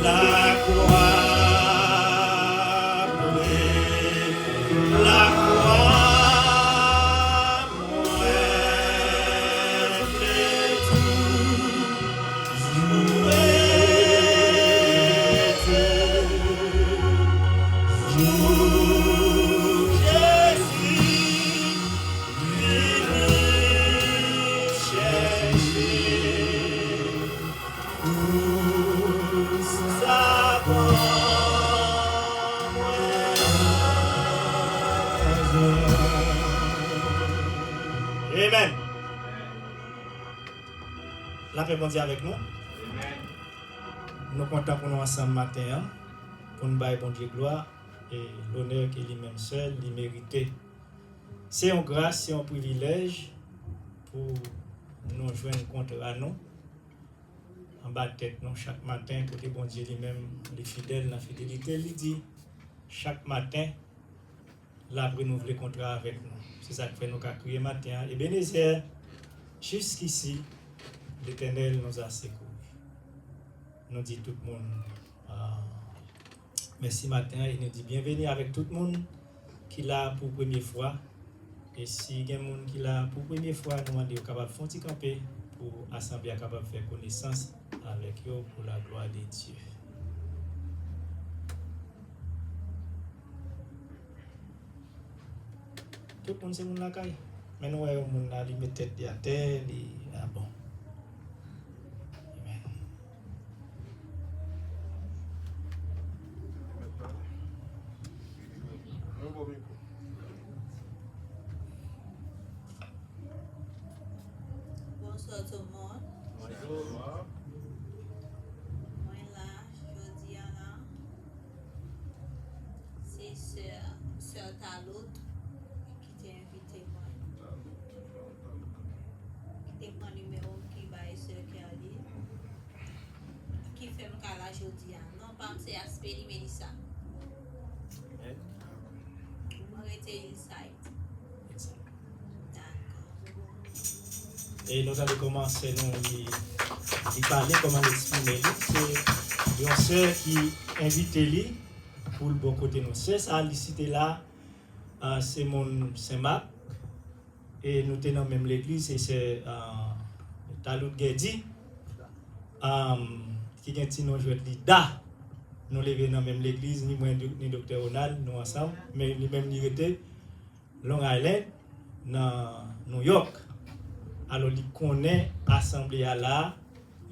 la croix, Amen. La paix mondiale avec nous. Nous comptons pour nous ensemble matin, pour nous bailler bon Dieu gloire et l'honneur qu'il lui-même seul, il mérite. C'est une grâce, c'est un privilège pour nous joindre contre à nous. En bas de tête, nous, chaque matin, côté bon Dieu lui-même, les fidèles, la fidélité, il dit, chaque matin, la renouveler contrat avec nous. C'est ça que fait nous crier matin. Et Bénézer, jusqu'ici, l'Éternel nous a secourus. Nous dit tout le monde, merci matin, et nous dit bienvenue avec tout le monde qui l'a pour première fois. Et si il y a des gens qui l'a pour première fois, nous demandons capable de faire camper pour l'Assemblée capable de faire connaissance avec eux pour la gloire de Dieu. Tout le monde c'est mon lacaille. Mais nous voyons mon a li mettre tête à terre, ah bon. Amen. Bonsoir tout le monde. Bonjour. Moi là, jeudi là, c'est Sœur Talot qui t'a invité moi. Qui t'a pris numéro qui va Sœur Kelly. Qui fait me là jeudi non pas c'est aspect Mélissa. Moi j'étais inside. Et nous allons commencer nous parler comment l'exprimer. C'est une sœur qui invite lui pour le bon côté nous. C'est ça, l'icité là, c'est mon Saint-Marc. Et nous tenons même l'église, et c'est Talout Gedi, qui vient de nous jouer l'IDA. Nous levons dans même l'église, ni moi ni docteur Ronald, nous ensemble, mais nous même nous étions Long Island, dans New York. Alors, il connaît l'Assemblée là,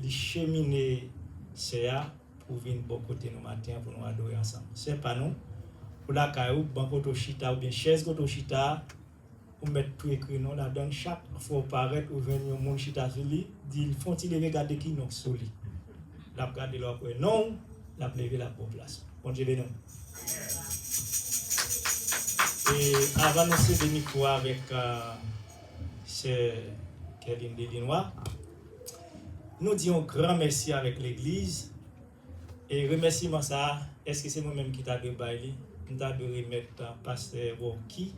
il chemine CA pour venir bon côté nous matin pour nous adorer ensemble. C'est pas nous. Pour la caillou, bon côté chita ou bien chaise côté chita, on met tout écrit non là-dedans. Chaque fois paraître ou venir mon chita sur lui, dit font-ils regarder qui nous sur lui. La regarder leur quoi non, la lever la bonne place. Bon Dieu béni. Et avant nous se micro avec c'est Kevin Delinois. Nous disons grand merci avec l'église. Et remerciement ça, est-ce que c'est moi-même qui t'a de bailler? Nous t'a de remettre pasteur Woki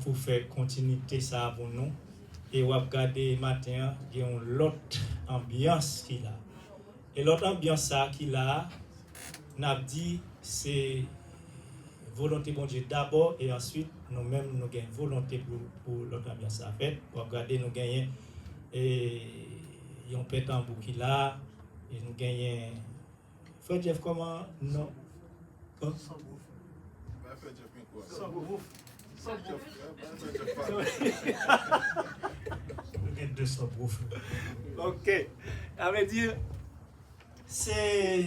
pour faire continuité ça pour nous. Et on va regarder matin, il y a une autre ambiance qu'il a. Et l'autre ambiance ça qu'il a, n'a dit c'est volonté bon Dieu d'abord et ensuite nous-mêmes nous gagnons volonté pour l'autre ambiance à faire. Pour regarder nous gagnons et on pète en boucle là et nous gagnons Frère Jeff, comment? Non. Hein? Ok. À vrai dire, c'est.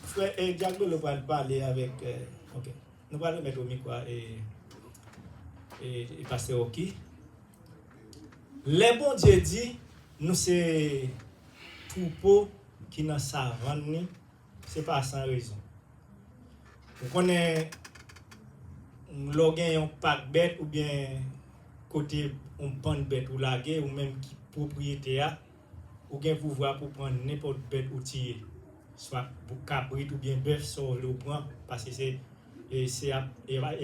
Frère Diaglo, nous va parler avec. Ok. Nous allons mettre au micro et pasteur Oki. Les bons Dieu dit, nous c'est troupeau qui dans savane, c'est pas sans raison. Vous connaissez un pack bête ou bien côté on prend bête ou laguer ou même qui propriétaire ou bien pouvoir pour prendre n'importe bête ou tirer soit pour cabrit ou bien bœuf sur le prend parce que c'est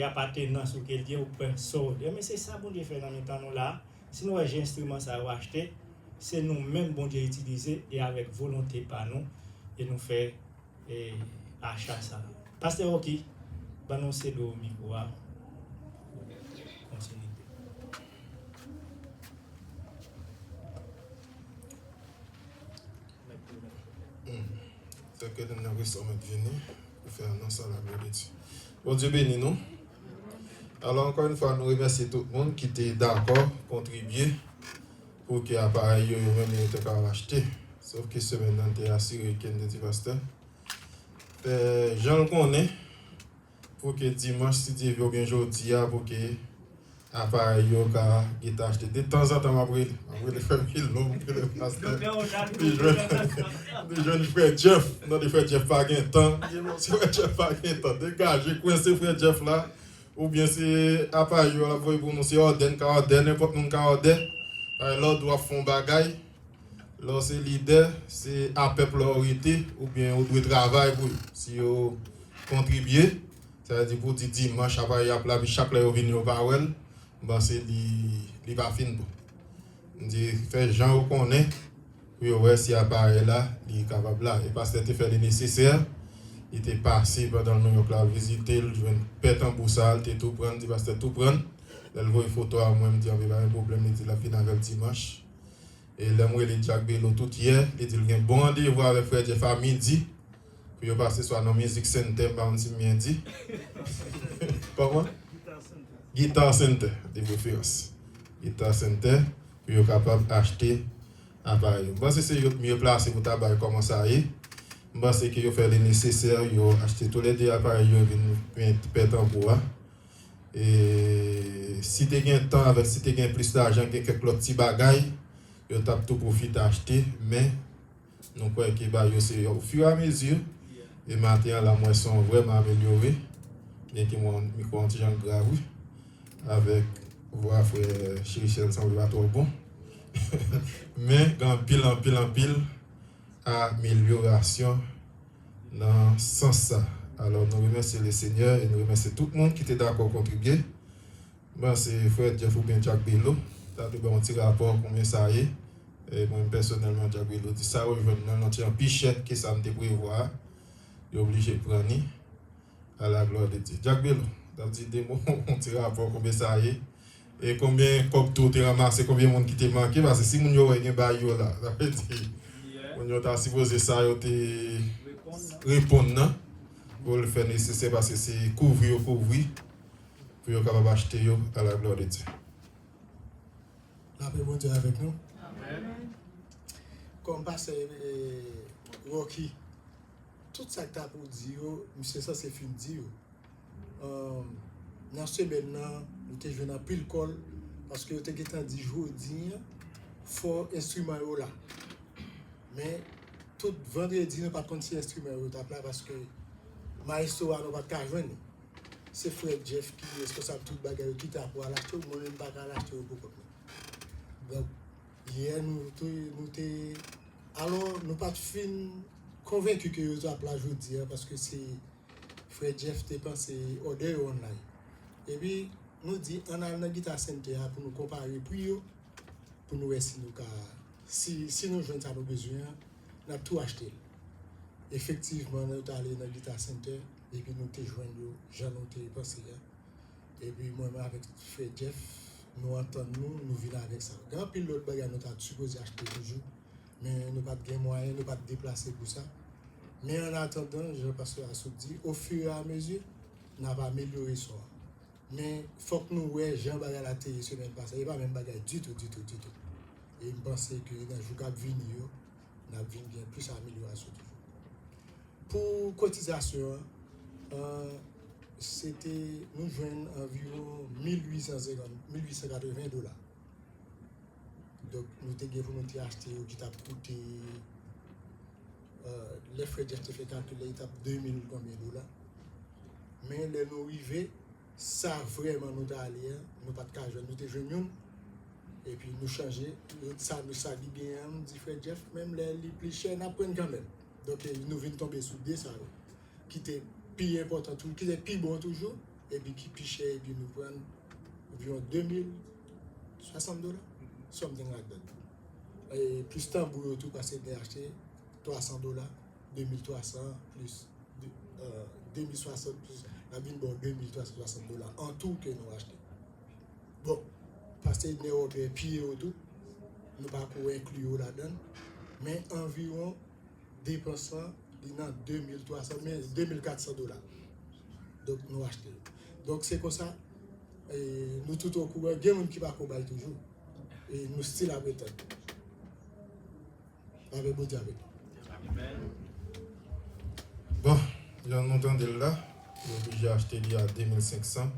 appartenance ou quelqu'un ou prend sort. Mais c'est ça bon Dieu fait dans temps nous là. Si nous avons un instrument ça acheter, c'est nous-mêmes bon Dieu utiliser et avec volonté par nous et nous faire achat ça. Pasteur Oki, nous c'est le micro. Continuez. C'est que nous avons venu pour faire un ensemble la gloire de Dieu. Bon Dieu béni nous. Alors encore une fois, nous remercions tout le monde qui était d'accord, contribuer pour que l'appareil même été acheté. Sauf que ce maintenant est assuré qu'il y a des pasteurs. Jean le connaît pour que dimanche, si Dieu veut bien aujourd'hui, pour que l'appareil soit acheté. De temps en temps, après les familles longues, le pasteur. Les jeunes frères Jeff, non, les frères Jeff pas de temps. Si frère Jeff pas de temps, dégagez, coincez frère Jeff là. Ou bien c'est appareil, la voix pour nous, c'est ordre, n'importe qui ordre. Là, doit faire bagaille. Là, c'est leader, c'est à priorité, ou bien on doit travailler pour si vous contribuez. C'est-à-dire pour dire dimanche, appareil à plat, chaque fois que vous venez au parole, c'est li pas fin. On dit, fait gens qu'on connaît, puis ouais, si appareil là, il est capable là. Et parce que tu fais le nécessaire. Il était passé pendant le New York là, visiter, il jouait une pète en boussole, il tout prendre, il va tout prendre. Il voit une photo à moi, il me dit, il n'y a pas de problème, il dit, la fin avec dimanche. Et là, moi, il dit, Jack Bello tout hier, il dit, il y a un bon rendez-vous avec Frère Jeff à midi, puis il passe soit dans Music Center, on dit midi. Comment? Guitar Center, de préférence. Guitar Center, puis il est capable d'acheter un appareil. Bon, c'est mieux placé pour tabac, comment ça y est. Je pense que vous faites le nécessaire, vous achetez tous les deux appareils, vous pète en bois. Et si vous avez temps, avec si vous avez plus d'argent que quelques autres petits bagailles, vous avez tout profit d'acheter, mais nous croyons que c'est au fur et à mesure. Et maintenant, la moisson vraiment améliorée. Bien que mon micro anti-gens grave, avec voix frère Chérichel, ça va trop bon. Mais quand pile en pile, amélioration dans ce sens. Alors nous remercions le Seigneur et nous remercions tout le monde qui était d'accord à contribuer. C'est frère Jeff ou bien Jack Bello. Tu as un petit rapport combien ça y est. Et moi personnellement, Jack Bello dit ça, je vais un pichet qui ça me prévoir. Il est obligé de prendre à la gloire de Dieu. Jack Bello, tu as dit des mots, un petit rapport combien ça y est. Et combien de tu as ramassé, combien de monde qui t'a manqué. Parce que si mon yo est un baillot là, ça veut dire. On a supposé ça, on te répondre pour le faire nécessaire parce que c'est couvrir, pour être capable d'acheter à la gloire de Dieu. La paix de Dieu avec nous. Amen. Comme pasteur Rocky, tout ça que tu as pour dire, monsieur, ça c'est fini dire. Dans ce semaine, nous avons joué dans pile col parce que nous avons dit aujourd'hui, il faut instrument là. Mais tout vendredi, nous n'avons pas de instrument là parce que Maestro n'a pas de joindre. C'est frère Jeff qui est responsable de tout le bagage qui t'a pour l'acheter, moi je ne pas l'acheter beaucoup. Donc, hier, alors, nous pas fin convaincus que nous avons aujourd'hui parce que c'est frère Jeff qui pensé order online. Et puis, nous dit, on a un guitar center pour nous comparer pour nous voir si nous jouons à nos besoins, nous avons tout acheté. Effectivement, nous sommes allés dans le guitar center et puis nous avons joint, j'en ai pensé. Et puis, moi-même avec frère Jeff, nous entendons, nous vivons avec ça. Grand pile l'autre bagage, nous avons supposé acheter toujours. mais nous pas de moyens, nous pas de déplacer pour ça. Mais en attendant, je pense que Assouk dit, au fur et à mesure, nous avons amélioré ça. Mais il faut que nous voyons Jean Bagal la télé semaine passée, il n'y a pas même bagaille du tout. Et je pense que dans le jour qui vient, nous avons bien plus amélioration toujours. Pour cotisation, c'était, nous jouons environ $1,880. Donc, nous avons pour nous acheter qui t'a coûté les frais de certificat calculés, il a 2000 combien de dollars. Mais les nous arrivés, ça vraiment nous allé, nous pas de cas, nous te jeunes et puis nous changer, ça dit bien, dit frère Jeff, même les plus chers n'apprennent quand même. Donc nous venons tomber sur des ça qui était plus important, qui était plus bon toujours, et puis qui plus cher, et puis nous prenons environ $2,060, something like that. Et plus tambour tout parce que d'acheter $300, 2300 plus 2060 plus la ville bon $2,360 en tout que nous achetons. Bon, parce que nous avons pieds au tout, nous ne pouvons pas inclure là-dedans, mais environ dépensant dans $2,300, mais $2,400. Donc nous achetons. Donc c'est comme ça, et nous tout au courant, il y a des gens qui ne vont pas toujours, et nous still avec eux. Avec vous avec. Bon, j'en entends là. J'ai acheté il y a 2500.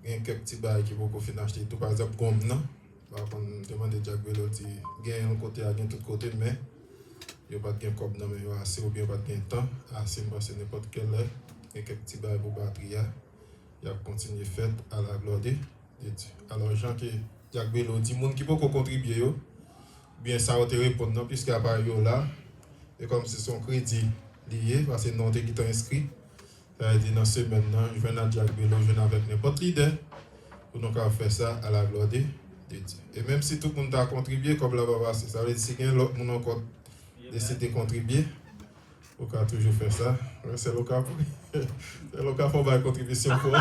Il y a quelques petits bails qui peuvent finir acheter tout. Par exemple, comme non. Par contre, demander Jack Bello, il y a un côté, il y a tout côté, mais il n'y a pas de comme non, mais il y a assez ou bien pas de temps. Assez, c'est n'importe quelle heure. Il y a quelques petits bails pour batterie. Il y a continué fait à la gloire de Dieu. Alors, Jean qui Jack Bello dit, monde qui peut contribuer, bien ça va te répondre, puisque à part là, et comme c'est son crédit lié, parce que non, tu es inscrit. Ça veut dire dans ce semaine, je viens à Jack Bello, je viens avec n'importe leader pour nous faire ça à la gloire de Dieu. Et même si tout le monde a contribué, comme là, ça veut dire que si l'autre monde encore décidé de contribuer, on peut toujours faire ça. C'est le cas pour la contribution pour.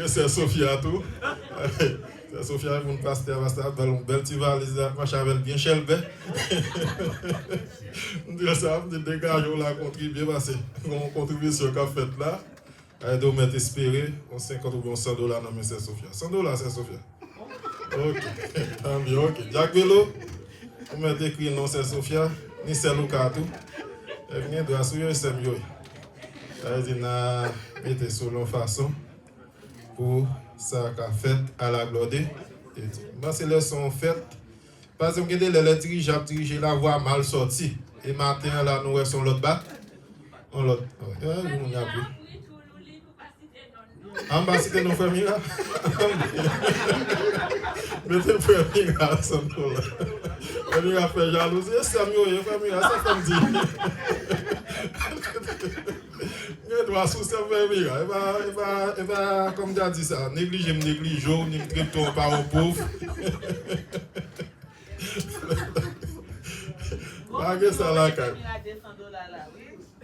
C'est Sophia tout. C'est Sophia, vous ne passez pas, une belle petite valise, machin avec bien chelbe. On dit ça, on dégage, on a contribué, parce que mon contribution qu'a faite là, elle doit m'être espérée, on 50 ou bien $100 dans mes c'est Sophia. $100 c'est Sophia. Ok, tant mieux, ok. Jack Bello, on m'a écrit non c'est Sophia, ni c'est Lucas tout. Et bien, doit suivre c'est mieux. Ça veut dire, on mettez sur l'autre façon pour ça qu'a fait à la gloire de Dieu. Ces leçons faites. Par exemple, les dirigeants dirigent la voie mal sortie. Et maintenant, là, nous sommes l'autre bas. On l'autre. On y a plus. En bas, c'était nos familles là. Mettez frère Mira, ça nous là. On a fait jalousie. C'est mieux, famille là, ça fait me dire. Il doit sous-servir Mira. Il va, comme tu as dit ça, négliger, ni traiter ton parent pauvre. Pas ça là, quand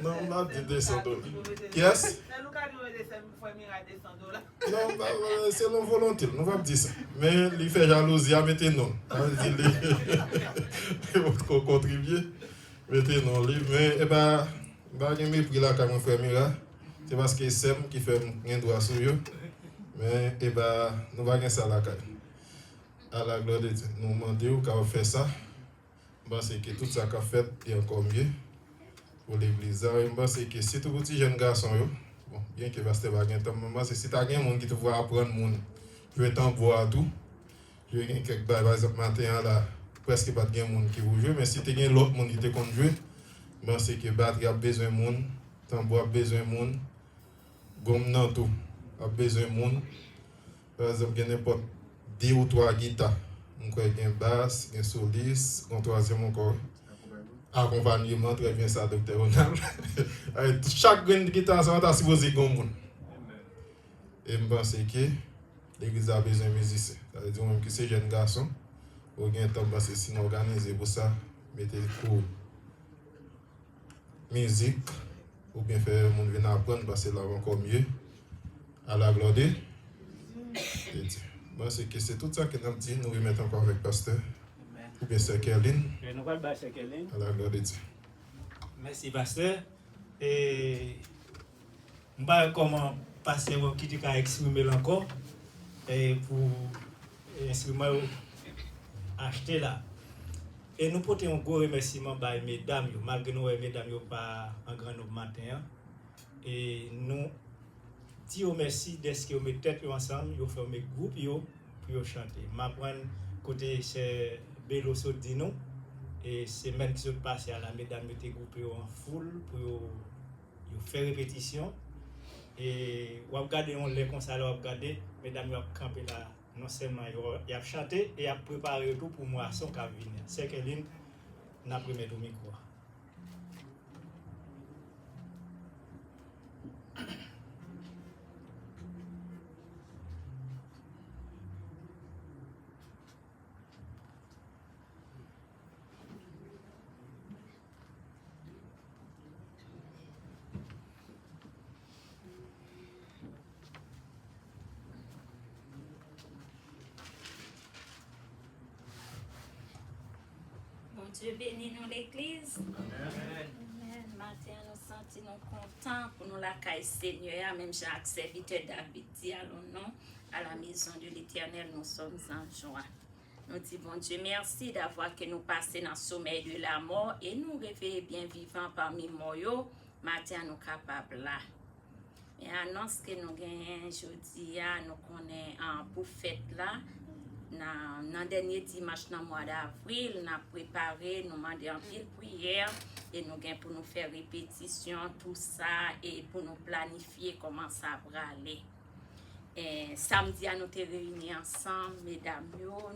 non, on a dit $200. Yes? Non, c'est non volontaire, on va dire ça. Mais il fait jalousie, mettez non. Il contribuer, mettez non. Mais, il y a mépris là, comme mon frère Mira. C'est parce que c'est moi qui fait un droit sur eux. Mais, nous va gagner ça là, à la gloire de Dieu. Nous demandons qu'on fait ça. C'est que tout ça qu'a fait est encore mieux pour l'église. Je pense que si tout petit jeune garçon, bon, bien que Pasteur va gagner temps, c'est si tu as un monde qui te voit apprendre, je vais t'en voir tout. Je vais gagner quelques bails, par exemple, matin là, presque pas de monde qui veut jouer, mais si tu as l'autre monde qui te compte jouer, c'est que batterie a besoin de monde, tambour a besoin de monde, gomme non tout a besoin de monde. Par exemple, il y a n'importe 2 ou 3 guitares. On a un basse, un soliste, un troisième encore. Accompagnement, très bien ça, docteur Ronald. Chaque guitare, ça va supposé comme monde. Et je pense que l'église a besoin de musiciens. Ça veut dire même que ces jeunes garçons, ou bien temps parce que sinon organiser pour ça, mettez cours musique, ou bien faire le monde venir apprendre parce que là encore mieux. À la gloire de Dieu. C'est que c'est tout ça que nous dit, nous remettons encore avec le pasteur. Ou bien Sœur Kerline. Nous allons battre Sœur Kerline. À la gloire de Dieu. Merci, pasteur. Et je ne sais pas comment pasteur qui a exprimé encore et pour exprimer acheter là. Et nous portons un gros remerciement à mesdames, malgré nous, mesdames, pas un grand nombre matin. Et nous disons merci de ce que vous mettez tête ensemble, vous faites un groupe pour chanter. Je prends côté c'est Bélo Sodino et c'est même qui se passe à la mesdames, vous êtes groupés en foule pour faire répétition. Et vous regardez, on les conseille, vous regardez, mesdames, vous campé là. Non seulement il a chanté et il a préparé tout pour moi son qui vient. C'est Kerline n'a pris mes micro. Dieu bénit nous l'église. Amen. Matin, nous sentons contents pour nous la caille Seigneur, même Jacques, serviteur David dit allons-nous à la maison de l'Éternel, nous sommes en joie. Nous disons, bon Dieu, merci d'avoir que nous passé dans le sommeil de la mort et nous réveiller bien vivants parmi morts. Matin, nous capables là. Et annonce que nous gagnons aujourd'hui, nous connaissons pour fête là. Dans le dernier dimanche dans le mois d'avril, nous avons préparé, nous avons demandé en pile prière et nous avons pour nous faire répétition, tout ça et pour nous planifier comment ça va aller. Et samedi, nous sommes réunis ensemble, mesdames,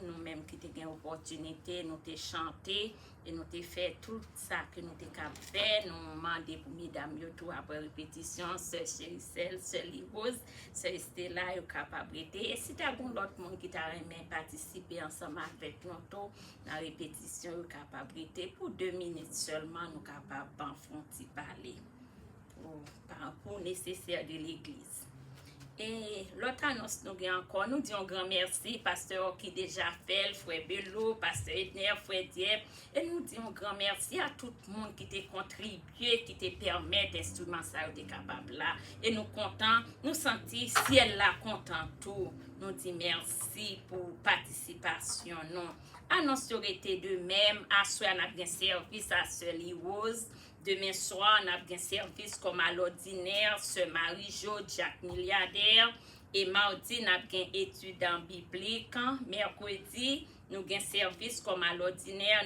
nous-mêmes qui avons l'opportunité, nous avons chanté et nous avons fait tout ça que nous avons fait. Nous avons demandé pour mesdames, tout après répétition, Sœur Chéricelle, Sœur Rose, Sœur Stella, vous capable de. Et si tu as d'autres monde qui t'a aimé participer ensemble avec nous, dans la répétition, vous capable de. Pour 2 minutes seulement, nous sommes capables d'enfoncer parler pour nécessaire de l'église. Et l'autre annonce nous encore, nous disons grand merci, pasteur qui déjà fait, frère Bello, pasteur Edner, frère Diep, et nous disons grand merci à tout le monde qui t'a contribué, qui t'a permis d'instruments ça être capable là. Et nous contents, nous sentons ciel là content tout. Nous disons merci pour participation. Non. Annonce aurait été de même, à soir on a bien service à Sœur Rose. Demain soir, on a un service comme à l'ordinaire, Sœur Marie-Jo, Jack Milliardaire. Et mardi, on a un étudiant biblique. Mercredi, nous avons un service comme à l'ordinaire,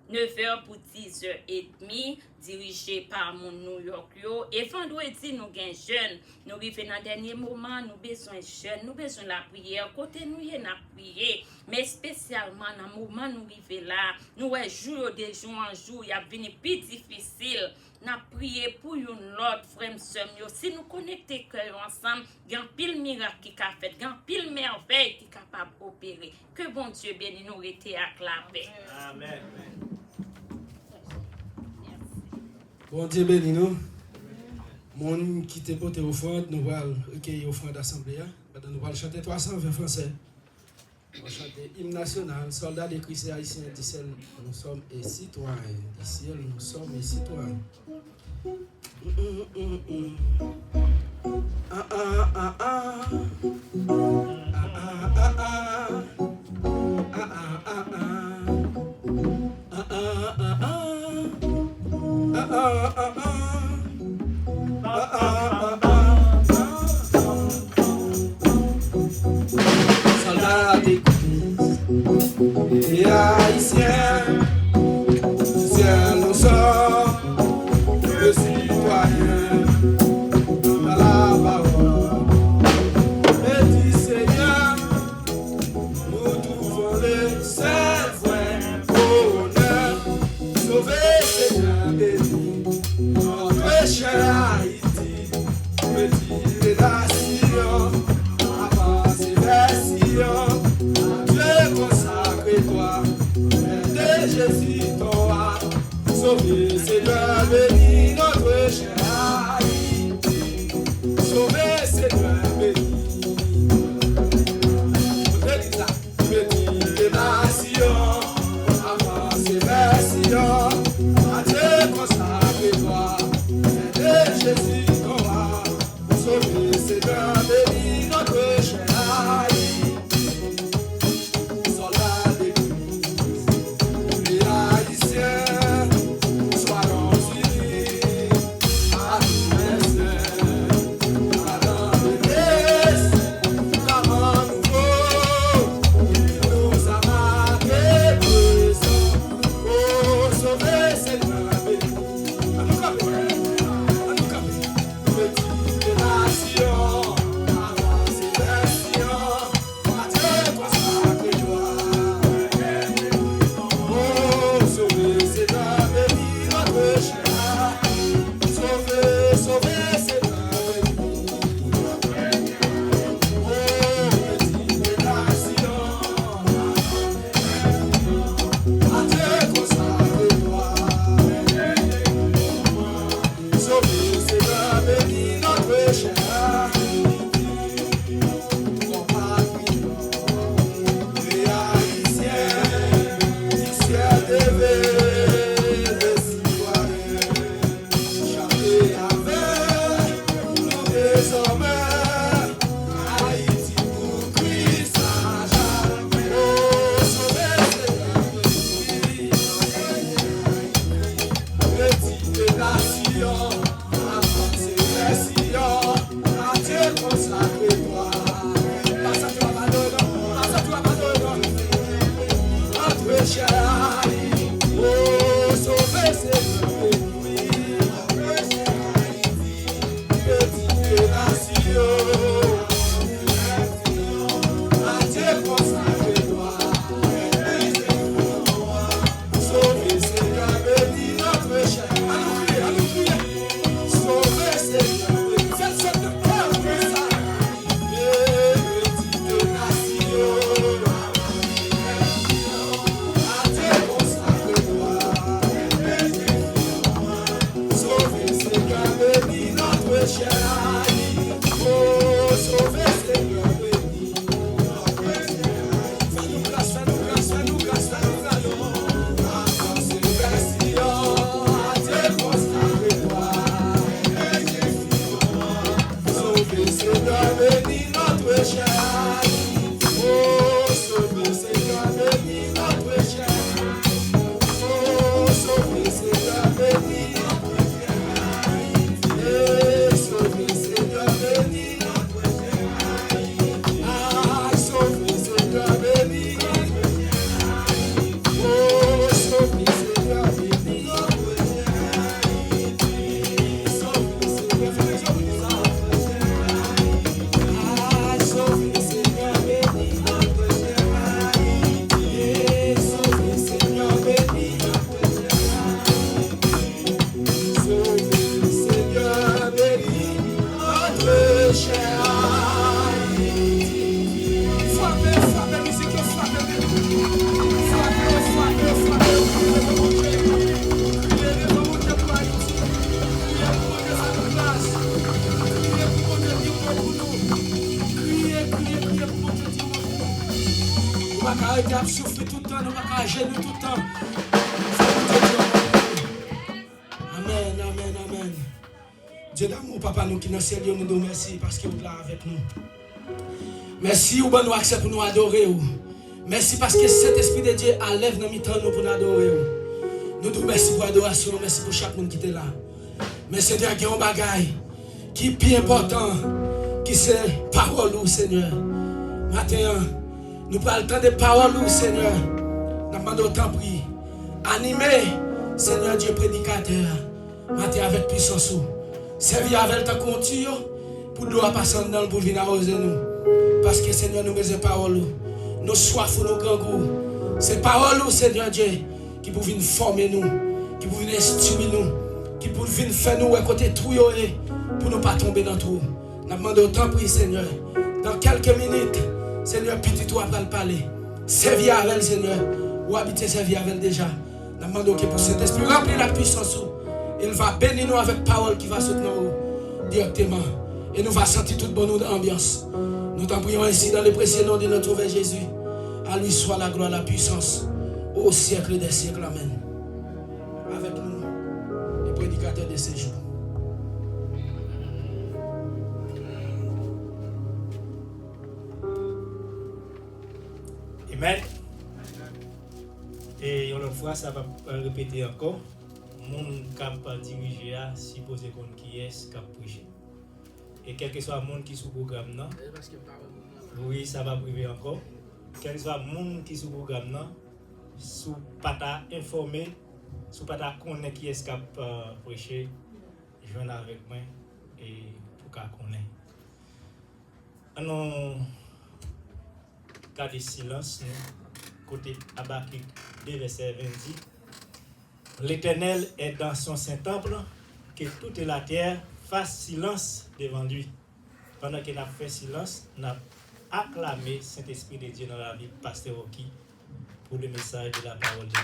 9h pour 10h30, dirigé par mon New York. Et vendredi, nous avons un jeune. Nous arrivons dans le dernier moment, nous avons besoin de jeunes, nous avons besoin de la prière. Côté nous, il y a la prière. Mais spécialement dans le moment où nous arrivons là, nous avons jour de jour en jour, il y a venu plus difficile. Nous avons prié pour une autre frère. Si nous connectons cœur ensemble, il y a un pile miracle qui a fait, il y a un pile merveille qui est capable d'opérer. Que bon Dieu bénisse nous rester à la paix. Amen. Bon Dieu béni nous. Mon qui te porté au fond, nous allons recueillir au fond d'assemblée. Nous allons chanter 320 français. On va chanter hymne national, soldats de Christ et haïtiens du ciel. Nous sommes et citoyens du ciel, nous sommes et citoyens. Ah ah ah ah. Ah ah ah ah. Ah ah ah ah. Ah ah ah ah. Ah ah ah ah. Ah ah ah ah. Soldats de Christ et haïtiens du ciel, nous sommes les citoyens dans la parole et du Seigneur. Nous trouvons le seul vrai bonheur, sauver Seigneur béni notre cher Haïti, petite nation, avance vers Sion. Dieu consacre-toi, de Jésus ton roi, sauver Seigneur béni notre cher Haïti, sauver Seigneur béni. Petite nation, nation, à penser les sillons, à Dieu consacre-toi. Passe à toi, Madonna, passe à toi, Madonna. Notre cher Ali, oh, sauver ses ennemis. Petite nation. Souffle tout le temps, nous ne pouvons pas gêner tout le temps. Amen, amen, amen. Dieu d'amour, papa, nous qui nous sérieux, nous nous merci parce que vous êtes là avec nous. Merci ou nous accès pour nous adorer. Merci parce que cet esprit de Dieu enlève dans mi-temps nous pour nous adorer. Nous nous merci pour l'adoration, merci pour chaque monde qui est là. Mais Seigneur, il y a un bagage qui est plus important, qui c'est parole, Seigneur. Matin, nous parlons tant de paroles, Seigneur. Nous demandons autant de prier. Animer, Seigneur Dieu prédicateur. Matin avec puissance. Servir avec ta continue pour nous passer dans le pour venir arroser nous. Parce que Seigneur, nous besoin de paroles. Nos soifs, nos grands goûts. C'est paroles, Seigneur Dieu, qui pour venir former nous, qui pour venir instruire nous, qui pour venir faire nous à côté tout pour ne pas tomber dans tout. Nous demandons autant de prier, Seigneur. Dans quelques minutes, Seigneur, petit toi va le parler. Servir avec le Seigneur. Ou habiter servir avec déjà. Nous demandons que pour cet esprit remplir la puissance. Il va bénir nous avec parole qui va soutenir nous directement. Et nous va sentir toute bonne ambiance. Nous t'en prions ainsi dans le précieux nom de notre Sauveur Jésus. À lui soit la gloire, la puissance. Au siècle des siècles. Amen. Avec nous, les prédicateurs de ces jours. Amen. Et une autre fois, ça va répéter encore. Mon cap dirigé a supposé qu'on qui est cap prêcher. Et quel que soit le monde qui est sous programme, non? Oui, ça va priver encore. Quel que soit le monde qui est sous programme, non? Sous pas informé, sous pas connaître qui est cap prêcher, joindre avec moi et pour qu'à connaître. Alors, cas de silence, côté Habakkuk 2, verset 20 dit, l'Éternel est dans son saint temple, que toute la terre fasse silence devant lui. Pendant qu'il a fait silence, on a acclamé Saint-Esprit de Dieu dans la vie de Pasteur Oki pour le message de la parole de Dieu.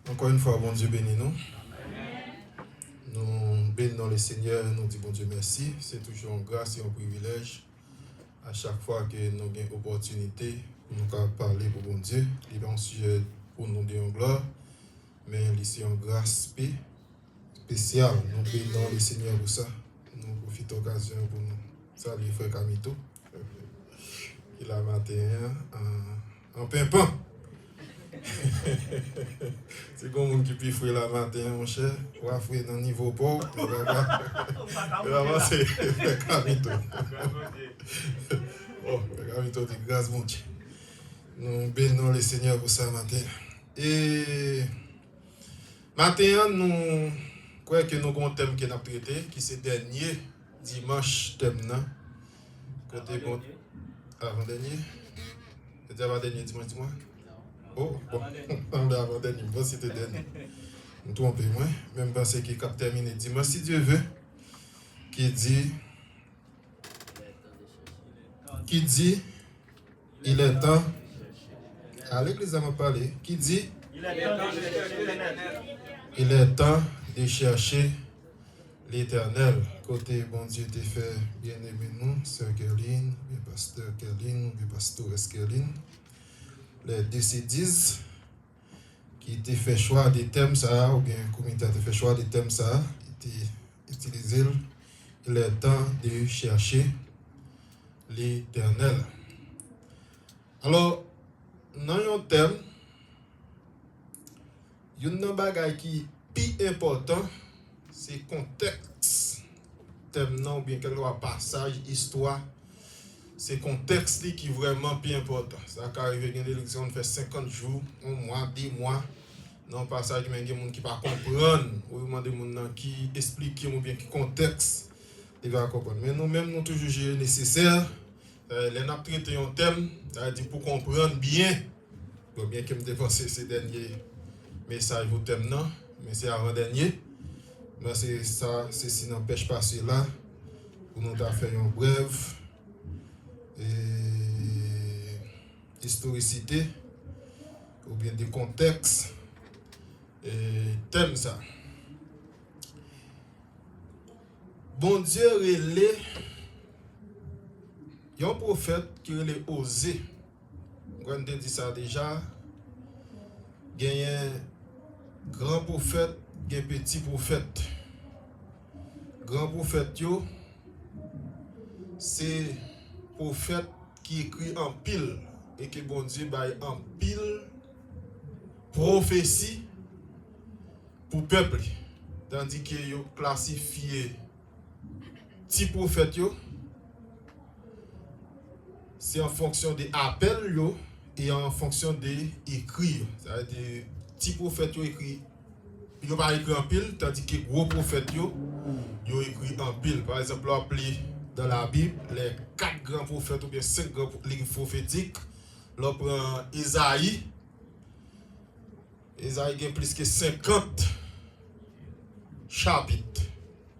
Encore une fois, bon Dieu bénis nous. Nous bénissons le Seigneur, nous disons bon Dieu merci. C'est toujours une grâce et un privilège à chaque fois que nous avons une opportunité pour nous parler pour bon Dieu. Il y a un sujet pour nous dire en gloire, mais ici en grâce spéciale. Nous bénissons le Seigneur pour ça. nous profitons de l'occasion pour nous saluer frère Camito. Il a matin en pimpant. C'est comme un qui peut faire la matin, mon cher. On va faire dans le niveau pauvre. Vraiment, c'est frère Camito. Oh, frère Camito, de grâce, mon Dieu. Nous bénissons le Seigneur pour ça matin. Et maintenant, nous croyons que nous avons un thème qui est traité, qui c'est dernier dimanche thème. Côté bon. Avant-dernier. C'était avant-dernier dimanche. Oh, bon. Avant-dernier. Bon, c'était dernier. Je me trompe, moi. Même pensé qu'il a terminé dimanche, si Dieu veut. Qui dit, il est temps. À l'église, on m'a parlé. Qui dit, il est temps de chercher l'Éternel. Côté bon Dieu te fait bien aimer nous, sœur Kerline, bien pasteur Kerline, bien pastoresse Kerline. Les décidis qui te fait choix des thèmes ça, ou bien le comité te fait choix des thèmes ça, qui utilisé. Il est temps de chercher l'Éternel. Alors, dans un thème, il y a un bagage qui est plus important, c'est le contexte. Thème non, bien quelque chose passage, histoire, c'est le contexte qui est vraiment plus important. Ça arrive à une élection, on fait 50 jours, un mois, 10 mois. Dans le passage, il y a des gens qui ne comprennent pas, ou des gens qui expliquent, ou bien qui contexte, ils vont comprendre. Mais nous-mêmes, nous toujours jugé nécessaire. Les nous traiter un thème, c'est-à-dire pour comprendre bien, bien que je me dépense ces derniers messages au thème, non, mais c'est avant-dernier. Mais c'est ça, ceci n'empêche pas cela, pour nous faire une brève historicité, ou bien des contextes, et thème ça. Bon Dieu relève. Il y a un prophète qui a osé. On a dit ça déjà. Il y a un grand prophète, il y a un petit prophète. Grand prophète, c'est prophète qui écrit en pile et que bon Dieu baille en pile prophétie pour le peuple. Tandis que yo classifié petit prophète, c'est en fonction des appels et en fonction des écrits. C'est-à-dire, petit prophète écrit, il n'a pas écrit en pile, tandis que gros prophète il écrit en pile. Par exemple, on appelé dans la Bible les 4 grands prophètes ou bien 5 grands livres prophétiques. On prend Isaïe. Isaïe a plus que 50 chapitres.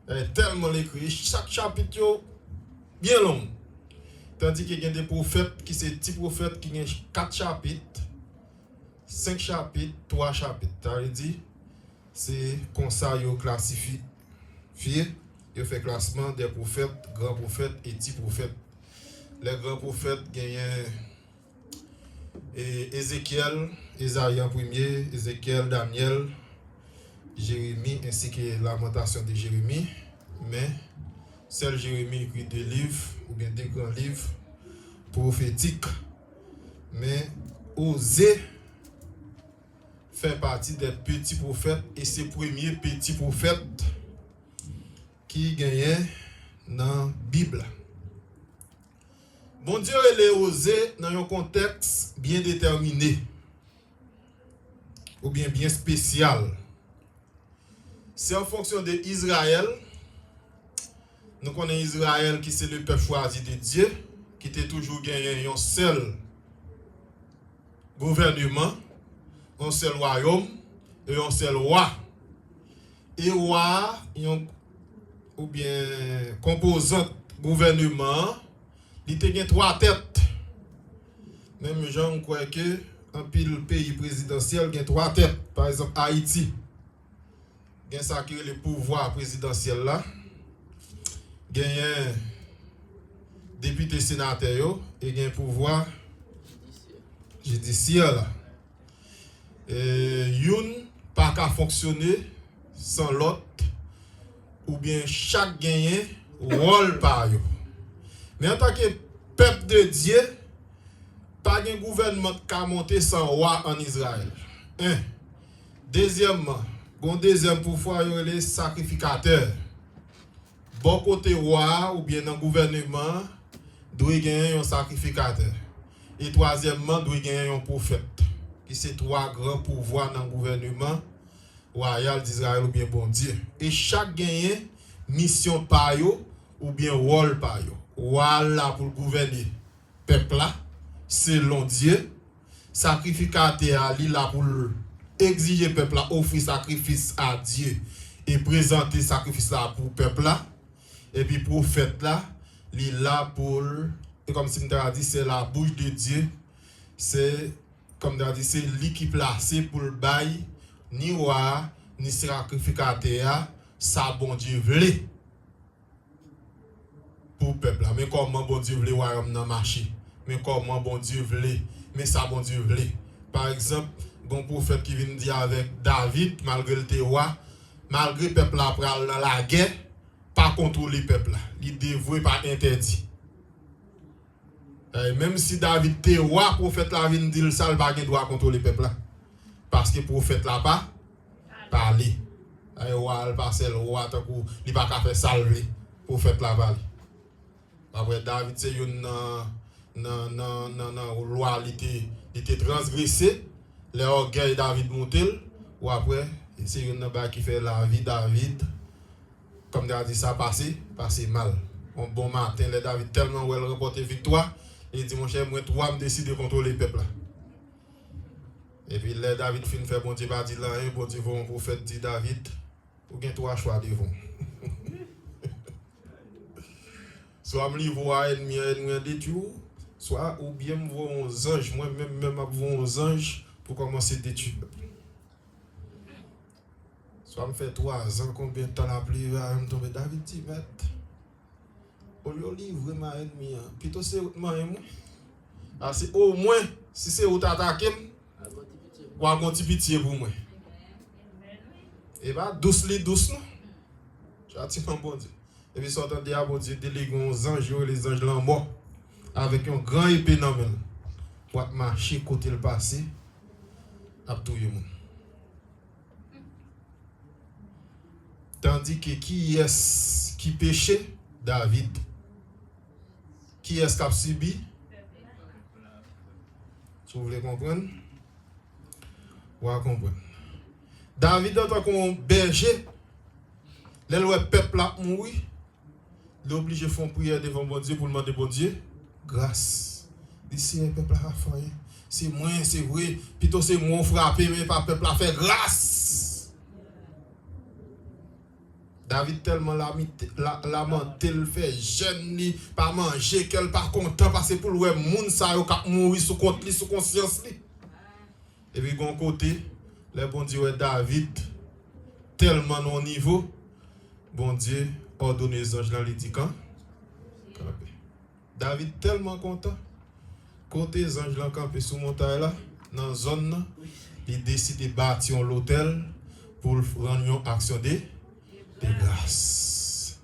Il est tellement écrit. Chaque chapitre est bien long. Tandis qu'il y a des prophètes qui sont petits prophètes qui ont 4 chapitres, 5 chapitres, 3 chapitres. Ça veut dire, c'est comme ça qu'ils classifient. Ils font classement des prophètes, grands prophètes et petits prophètes. Les grands prophètes, il y a Ézéchiel, Isaïe en premier, Ézéchiel, Daniel, Jérémie, ainsi que la lamentation de Jérémie. Mais seul Jérémie écrit 2 livres, ou bien 2 grands livres prophétiques. Mais Osée fait partie des petits prophètes et c'est le premier petit prophète qui gagnait dans la Bible. Bon Dieu, il est osé dans un contexte bien déterminé ou bien spécial. C'est en fonction de Israël. Nous connaissons Israël qui c'est le peuple choisi de Dieu, qui était toujours gagné un seul gouvernement, un seul royaume et un seul roi. Et roi, ou bien composante gouvernement, il y a 3 têtes. Même gens croient que un pile pays présidentiel a 3 têtes. Par exemple, Haïti. Il y a ça qui est le pouvoir présidentiel là. Il y a un député sénateur et il y a un pouvoir judiciaire là. Une pas qu'à fonctionner sans l'autre. Ou bien chaque gagnant rôle par yo. Mais en tant que peuple de Dieu, pas de gouvernement qui a monté sans roi en Israël. Un. Deuxièmement, bon deuxième pouvoir, les sacrificateurs. Bon côté roi ou bien dans le gouvernement, doit gagner un sacrificateur. Et troisièmement, doit gagner un prophète. Qui c'est trois grands pouvoirs dans le gouvernement royal d'Israël ou bien bon Dieu. Et chaque gagne mission par yo ou bien rôle par yo. Voilà pour gouverner peuple là selon Dieu. Sacrificateur là pour exiger peuple là offrir sacrifice à Dieu et présenter sacrifice là pour peuple là. Et puis prophète là, il là pour et comme si on dit c'est la bouche de Dieu. C'est comme on dit c'est lui qui placé pour le bail ni roi ni sacrificateur ça bon Dieu veut pour peuple là. Mais comment bon Dieu veut royaume dans marché? Mais comment bon Dieu veut? Mais ça bon Dieu veut. Par exemple, un prophète qui vient dire avec David malgré le roi, malgré peuple là pral dans la guerre, pas contrôler peuple là. Il dévoué pas interdit. Même si David était roi, prophète là vient dire ça il pas droit contrôler peuple là. Parce que prophète là pas parler. Roi passe le roi tant qu'on il pas faire salver prophète là parler. Après David c'est une loi il était transgressé, l'orgueil David montel ou après c'est une bas qui fait la vie David comme David dit ça passé mal. Un bon matin le David tellement où elle remporter victoire, il dit mon cher moi toi me décider de contrôler le peuple là. Et puis là David fin fait bon Dieu pas dit là bon Dieu un prophète dit David ou bien trois choix devant. Soit me livre à ennemi détruire, soit ou bien me voir un ange, moi même voir un ange pour commencer à détruire. Soit me fait 3 ans, combien de temps la pluie va me tomber. David dit, au lieu de livrer ma ennemi, plutôt c'est moi. C'est au moins, si c'est où t'attaquer, ou à un petit pitié pour moi. Et bien, douce, non? J'attire mon bon Dieu. Et puis, sortant de bon Dieu, délègue aux anges, les anges là mort, avec un grand épée dans la main, pour marcher côté le passé, à tout le monde. Tandis que qui est-ce qui péchait? David. Qui est-ce qui a subi? Si vous voulez comprendre? Vous allez comprendre. David, en tant qu'un berger, le peuple a mouru, il est obligé de faire une prière devant bon Dieu pour demander bon Dieu grâce. Ici, le peuple a fait. C'est moi, c'est vrai. Plutôt c'est moi frappé, mais pas le peuple a fait grâce. David tellement lamenté, il fait jeune, pas manger, qu'elle pas content parce que pour le monde ça a mouru sous compte li, sous conscience li. Et puis d'un côté, le bon Dieu David tellement non niveau, bon Dieu ordonne les anges dans les dit quand. David tellement content. Côté les anges là campé sous montagne là, dans zone, il décide de bâtir l'hôtel pour rendre une action de grâce.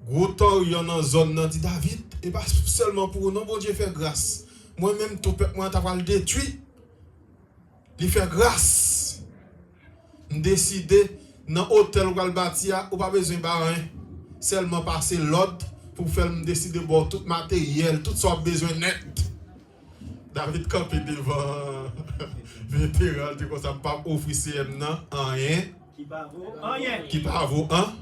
Gros temps il y en a zone nan dit David et pas seulement pour non bon Dieu fait grâce. Moi-même tout peuple moi t'a pas le détruit. Il fait grâce. On décide dans hôtel ou bâtir ou pas besoin de rien. Seulement passer l'ordre pour faire me décider bon tout matériel, tout ça besoin net. David campé devant vétéran dit comme ça pas offrir CM nan rien. Qui pas vaut rien.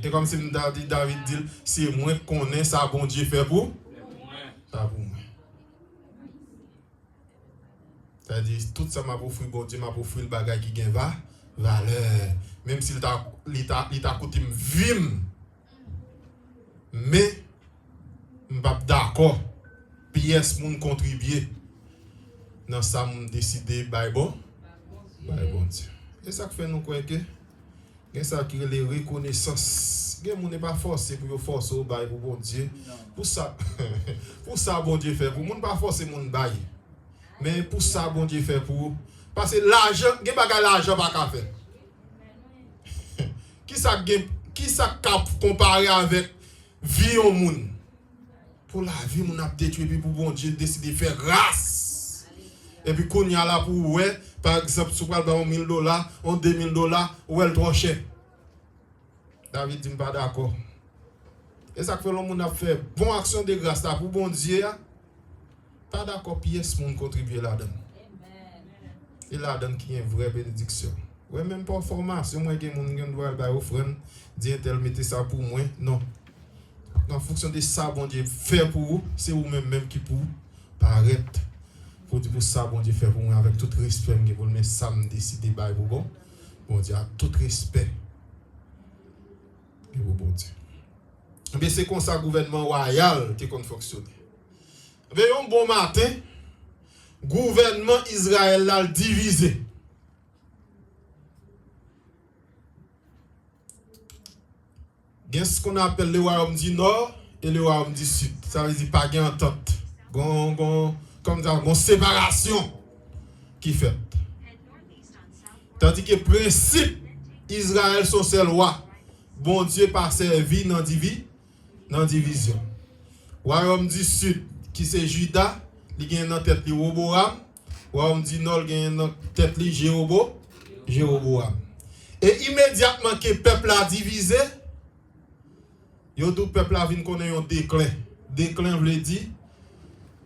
Et comme si David dit c'est moi connais ça bon Dieu fait pour ça pour moi. C'est-à-dire tout ça m'a offert bon Dieu m'a offert le bagage qui gagne valeur. Même s'il t'a coûté vim. Mais je ne suis pas d'accord. Pièce moun contribuer. Dans ça, je décidé bye bon Dieu. Et ça fait nous quoi que ça qui est les reconnaissances. Les gens n'est pas forcé pour forcer au bail pour bon Dieu. Pour ça bon Dieu fait pour moun pas forcer moun bail. Mais pour ça bon Dieu fait pour parce que l'argent, gen bagay l'argent pas ka faire. Qui ça gen qui ça cap comparé avec vie au monde? Pour la vie, on a détruit, puis pour bon Dieu décider de faire grâce. Et puis qu'on y a là pour ouais, par exemple, si vous parlez de $1,000, on $2,000, ou elle trop cher. David dit pas d'accord. Et ça fait le monde a fait bonne action de grâce là pour bon Dieu. Pas d'accord, pièce monde contribuer là-dedans. Et là-dedans qui est une vraie bénédiction. Ouais, même pas formation, moi qui mon gens doit ba offrande, dire tel mettez ça pour moi. Non. En fonction de ça bon Dieu fait pour vous, c'est vous même qui pour paraître. Faut dire pour ça bon Dieu fait pour moi avec tout respect que pour mais ça me décider ba pour bon. Bon Dieu a tout respect. Et bon Dieu. Mais c'est comme ça le gouvernement royal qui compte fonctionner. Mais un bon matin, gouvernement Israël l'a divisé. Il y a ce qu'on appelle le royaume du nord et le royaume du sud. Ça veut dire pas de entente. Comme ça, une séparation qui fait. Tandis que le principe, Israël son seul roi. Bon Dieu pas servi dans division. Royaume du sud, qui c'est Juda, il gagne dans tête li Roboam. Royaume du nord gagne dans tête li Jéroboam. Et immédiatement que le peuple a divisé, le peuple a vu qu'on a un déclin. Déclin veut dire,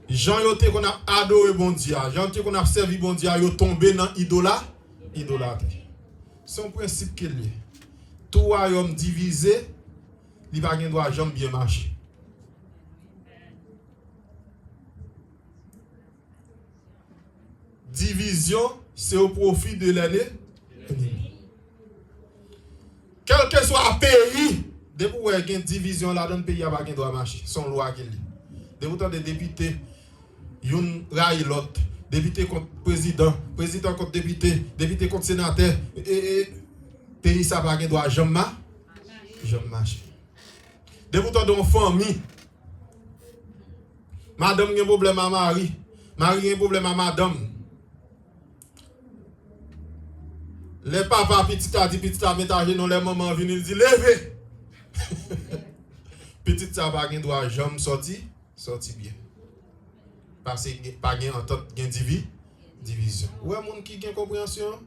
Jean yote qu'on a adoré bon Dieu, Jean yote qu'on a servi bon Dieu, yo tombé dans idolâtrie. C'est un principe qu'il y a. Tout royaume divisé, il va pas droit jamais bien marcher. Division, c'est au profit de l'ennemi. Quel que soit le pays, dès que vous avez une division là dans le pays, il n'y a pas de droit marcher. Son loi qui est. Dès que vous avez des députés, yon raille l'autre, député contre président, président contre député, député contre sénateur, et pays ça va pas droit jamais marcher. Dès que vous avez une famille, madame a un problème à Marie, Marie a un problème à madame. Les papas petit a dit petit a métagé non les mamans viennent il dit levez. Petit ça va pas droit jamais sorti bien. Parce que pas gain entente gain division. Ouais monde qui gain compréhension,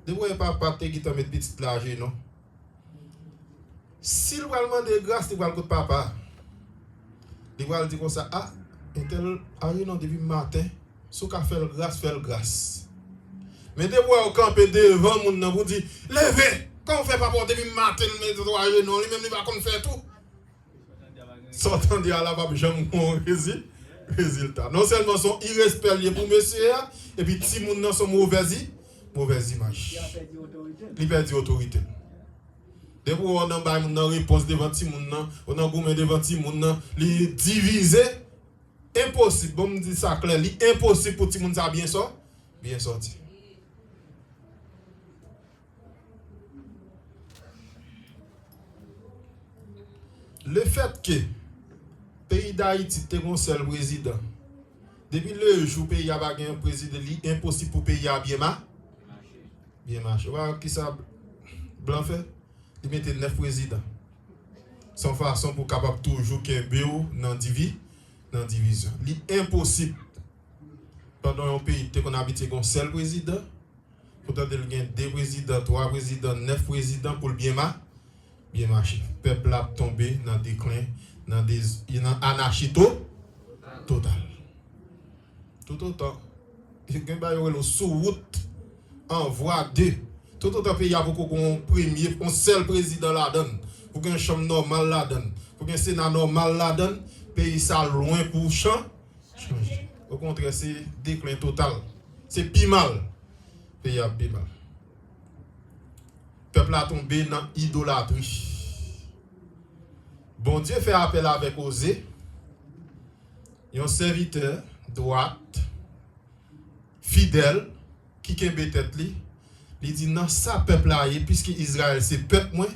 de ouais papa te qui te met petite là non. S'il va demander grâce, il va le papa. Il va dire comme ça ah tel arrive non depuis matin, sous qu'a fait grâce. Mais de voir au camp devant moun nan vous dit levez, quand on fait pas porter depuis matin mais droit non, lui même il va qu'on faire tout. Sortant de là pas jamais résultat. Non seulement sont irrespectueux pour monsieur et puis ti moun nan sont mauvaise image. Il perd autorité. De pour on en ba moun nan réponse devant ti moun nan, on en goumé devant ti moun nan, li diviser impossible. Bon me dit ça clair, li impossible pour ti moun ça bien sorti. Le fait que le pays d'Haïti est un seul président, depuis le jour où le pays a un président, il est impossible pour le pays à bien marcher. Voilà qui ça blanc fait? Il mettait 9 présidents. Sans façon pour capable toujours qu'il y ait un BO dans la division. Il est impossible pendant un pays qu'on habite un seul président, pourtant il y a 2 présidents, 3 présidents, 9 présidents pour le bien marcher. Le peuple a tombé dans le déclin, dans l'anarchie totale. Tout autant. Il y a une sous-route en voie 2. Tout autant pays a beaucoup un premier, un seul président là-dedans. Pour qu'un chambre normal là-dedans. Pour qu'un sénat normal là-dedans. Pays ça loin pour changer. Au contraire, c'est déclin total. C'est pire mal. Pays a pire mal. Le peuple a tombé dans l'idolâtrie. Bon Dieu fait appel avec Osée. Un serviteur droite, fidèle, qui kembe tête li. Il dit non, ça peuple là, puisque Israël c'est peuple moi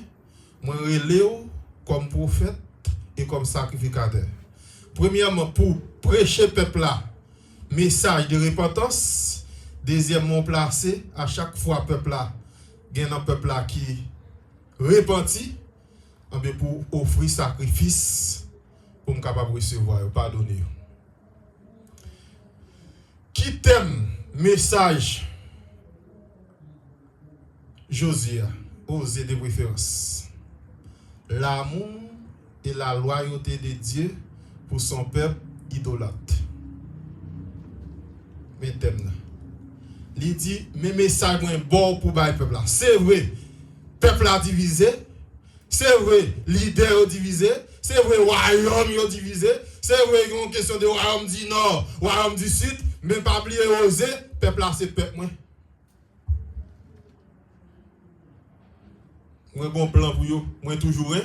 relève comme prophète et comme sacrificateur. Premièrement, pour prêcher peuple là, message de repentance. Deuxièmement, placé à chaque fois peuple là, il y a un peuple là qui repentit. pour offrir sacrifice pour me capable recevoir, pardonner. Qui t'aime message Josia, osez de préférence. L'amour et la loyauté de Dieu pour son peuple idolâtre. Mais t'aime. Il dit, mes messages sont bons pour le peuple. C'est vrai, peuple a divisé. C'est vrai, leader a divisé. C'est vrai, royaume a divisé. C'est vrai, il y a une question de royaume du nord, royaume du sud. Mais pas oublier oser, peuple là, c'est peuple. Moi, bon plan pour vous, moi toujours,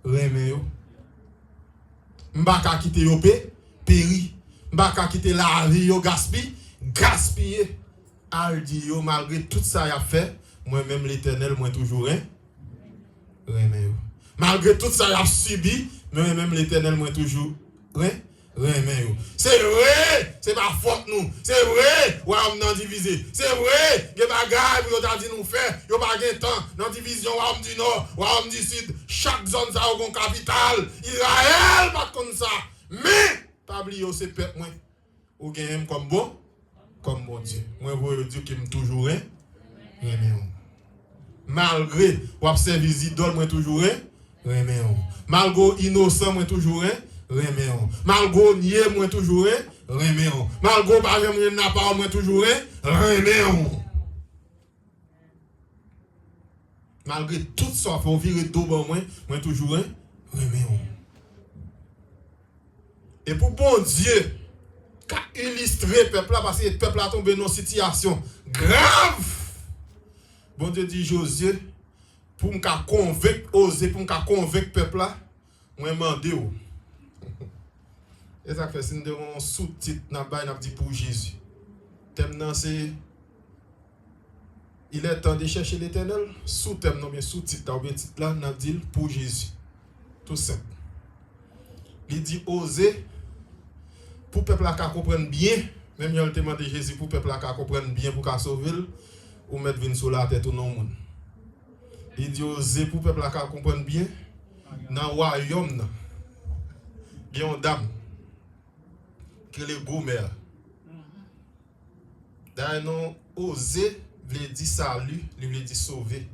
remè yo. M'pa ka quitter yo péri. M'pa ka quitter la vie yo gaspiller. Al di yo malgré tout ça y a fait, moi-même l'Éternel, moi toujours, remè yo. Malgré tout ça y a subi, moi-même l'Éternel, moi toujours, remè yo. C'est vrai, c'est pas faute nous. C'est vrai, ouais, on nan divisé. C'est vrai, gen bagay pour yo ta dit nous faire, yo pas gen temps dans division Ouam du Nord, Ouam du Sud, chaque zone ça a une capitale. Israël pas comme ça. Mais pas oublier c'est peuple moi. Ou gen comme bon Dieu. Moi vous Dieu qui me toujours malgré ou servir idole moi toujours remè on. Malgré innocent moi toujours remè on. Malgré nier moi toujours remè on. Malgré pas jamais n'a pas moi toujours remè on. Malgré tout ça faut virer tout bon moi toujours remè on. Et pour bon Dieu qu'a illustré peuple là parce que le peuple a tombé dans une situation grave. Bon Dieu dit Josué pour me convaincre oser pour me convaincre peuple là moi mandé ou. Et ça fait signe de un sous-titre n'a dit pour Jésus. Thème nan c'est il est temps de chercher l'Éternel. Sous-thème non bien sous-titre ou bien titre là n'a dit pour Jésus. Tout simple. Il dit oser pour le peuple à comprendre bien, même si on demande de Jésus pour le peuple à comprendre bien, pour qu'il sauve, ou mettre vin sur la tête tout le monde. Il dit oser pour le peuple à comprendre bien, dans le royaume, il y a une dame qui est le gourmet. D'ailleurs, non, oser, veut dire salut, il veut dire sauver.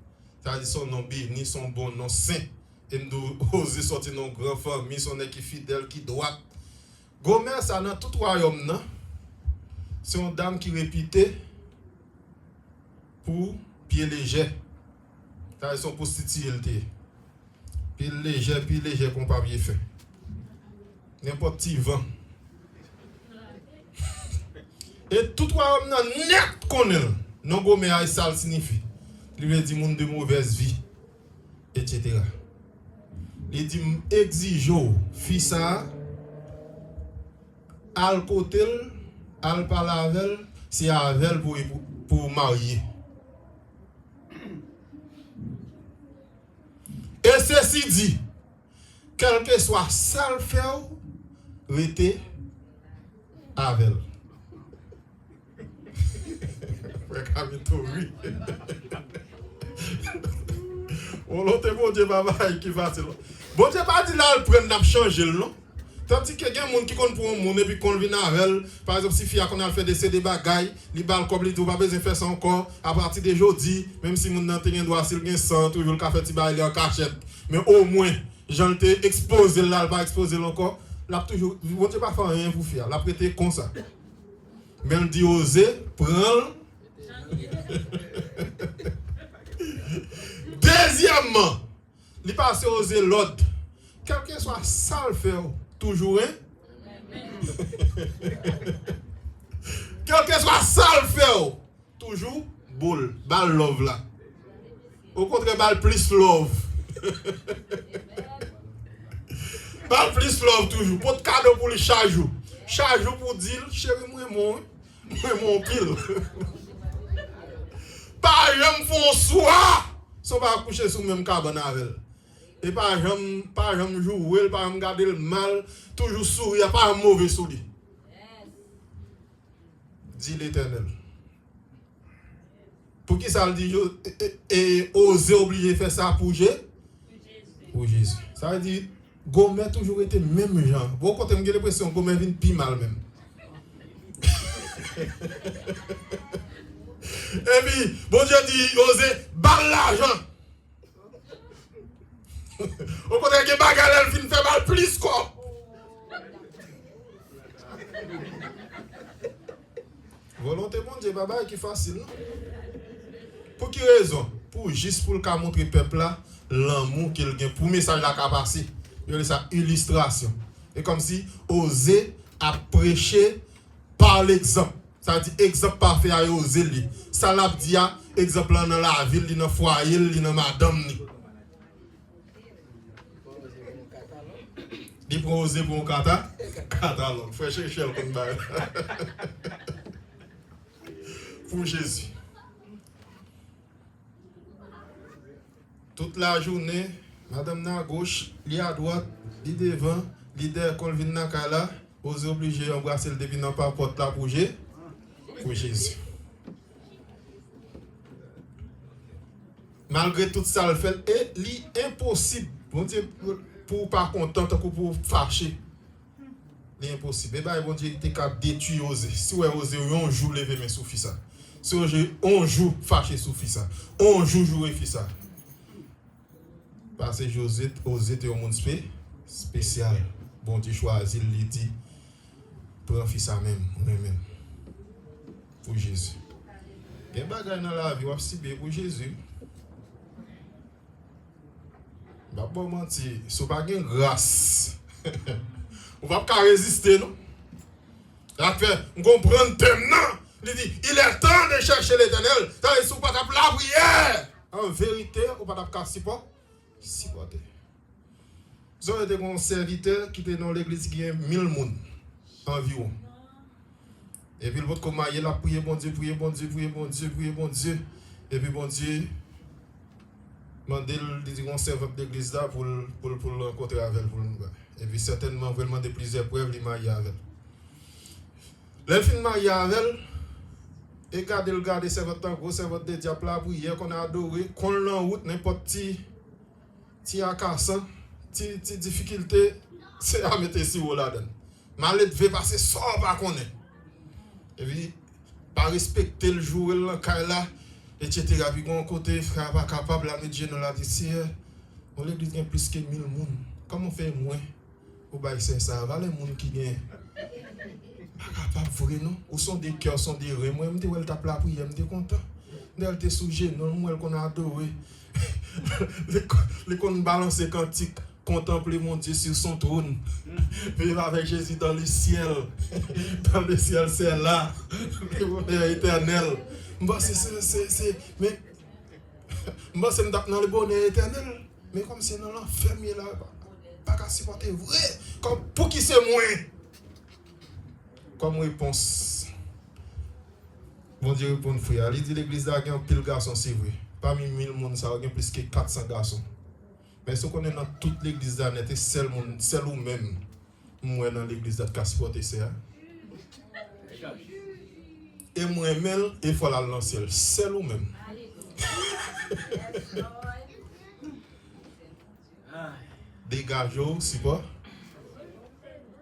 C'est-à-dire son nom béni, son bon nom saint. Et nous oser sortir dans une grande famille, son équipe fidèle qui doit. Gomer, ça dans tout royaume, non? C'est une dame qui répétait pour pied léger. C'est son prostituée. Pied léger qu'on pas bien fait. N'importe qui vent. Et tout royaume, net connaît. Non, Gomer, ça signifie. Il veut dire monde de mauvaise vie, etc. Il dit exige fils ça. Al côté, al parler c'est avec pour marier. Et ceci dit, quel que soit ça le faire, rester avec. On l'autre bon Dieu papa qui va se. Bon Dieu pas dit là le prendre n'a changer le nom. Tandis que quelqu'un qui compte pour un monde et puis qu'on vient avec elle, par exemple, si fille qu'on a fait des bagailles, li bal comme li tout pas besoin faire ça encore à partir de jeudi, même si mon nan te gen droit s'il gen 100 toujours le café ti ba il en cachette, mais au moins j'en t'ai exposé là, pas exposé encore, là toujours bon Dieu pas faire rien pour faire, l'a prêter comme ça. Mais on dit oser prendre. Deuxièmement, il passe oser l'ordre. Quel que soit ça le faire toujours, quel que soit ça le faire, toujours, boule, bal love là. Au contraire, bal plus love. Bal plus love toujours. Pour de cadeau pour le chaque jour. Chaque jour pour dire, chérie, moi mon pile. Pas jamais font soir, sans pas coucher sur le même cabane avec elle. Et pas jamais jouer, pas jamais garder le mal, toujours sourire, pas un mauvais sourire. Dit l'Éternel. Pour qui ça le dit et oser obliger faire ça pour Jésus? Pour Jésus. Ça veut dire, Gomer toujours été même genre. Bon, quand on a l'impression que Gomer vient plus mal même. Et puis, bon Dieu dit, osez, balle l'argent. Au contraire, que bagarre, elle fait mal plus quoi. Volonté bon Dieu, baba, qui est facile, non? Pour quelle raison? Juste pour le montrer au peuple là, l'amour qu'il a pour le message la capacité. Il y a ça illustration. Et comme si oser à prêcher par l'exemple. Ça veut dire exemple parfait à oser lui. Ça l'a dit exemple dans la ville, dans le foyer, dans madame. Il pour oser pour un catalogue. Il faut chercher le combat. Pour Jésus. Toute la journée, madame à gauche, li à droite, li devant, li derrière, quand vient dans la vous obligé d'embrasser le depuis dans la porte là pour Jésus. Malgré tout ça, le fait, et li impossible, bon Dieu, pour pas content, pour fâcher. L'impossible. Et bien, bon Dieu, il était capable de détruire oser. Si vous osez, on joue lever mes sous ça. Si on joue fâché sous ça. On joue jouer ça. Parce que José, osé était un monde spécial. Bon Dieu choisit, il dit, prends fils ça même, même. Pour Jésus. Il y a des bagages dans la vie, on va si bien pour Jésus. Je ne vais pas mentir, si vous n'avez pas de grâce, on ne va pas résister, non? Après, on comprend le thème, non? Il dit, il est temps de chercher l'éternel. Ça veut dire, on ne va pas la prière. En vérité, on ne va pas supporter. Vous avez des serviteurs qui étaient dans l'église qui a 1000 personnes environ. Et puis, l'autre comment il a prié, bon Dieu, prié, bon Dieu, prié, bon Dieu, prié, bon Dieu. Et puis, bon Dieu, demandé le serveur de l'église là pour rencontrer avec elle. Et puis, certainement, vous demandez plusieurs preuves, il m'a marié avec elle. Le film marié avec elle, et gardez le garde serveur gros serveur de diable là, prière qu'on a adoré, qu'on l'en route, n'importe qui accasant, ti difficulté, c'est à mettre si haut là-dedans. Malade devait passer sans pas connaître. Et puis, pas respecter le jour, le cas là, etc. Puis, mon côté, frère, pas capable de mettre Dieu dans la vie. On l'église a plus que 1000 personnes. Comment on fait moins? Au bail ça va les gens qui gagnent. Pas capable de voir, non? Ou sont des cœurs, sont des reins. Moi, je me tape la prière, je suis content. Je suis sujet, non, moi, qu'on a adoré. Les qu'on balance cantique, contempler mon Dieu sur son trône. Vivre avec Jésus dans le ciel. Dans le ciel, c'est là. Le bonheur éternel. Mais moi, c'est dans le bonheur éternel. Mais comme c'est dans l'enfer, là, pas qu'à supporter vrai. Comme pour qui c'est moins. Comme réponse. Bon Dieu répond frère. Il dit l'église là, il y a un pile garçon, c'est vrai. Parmi 1000 personnes, ça il y a plus que 400 garçons. Mais ce qu'on est dans toute l'église là, c'est seul ou même. Moi dans l'église là, qui a supporté ça. Et moi-même, il faut aller dans le ciel. Seul ou même. Dégagez-vous, si pas.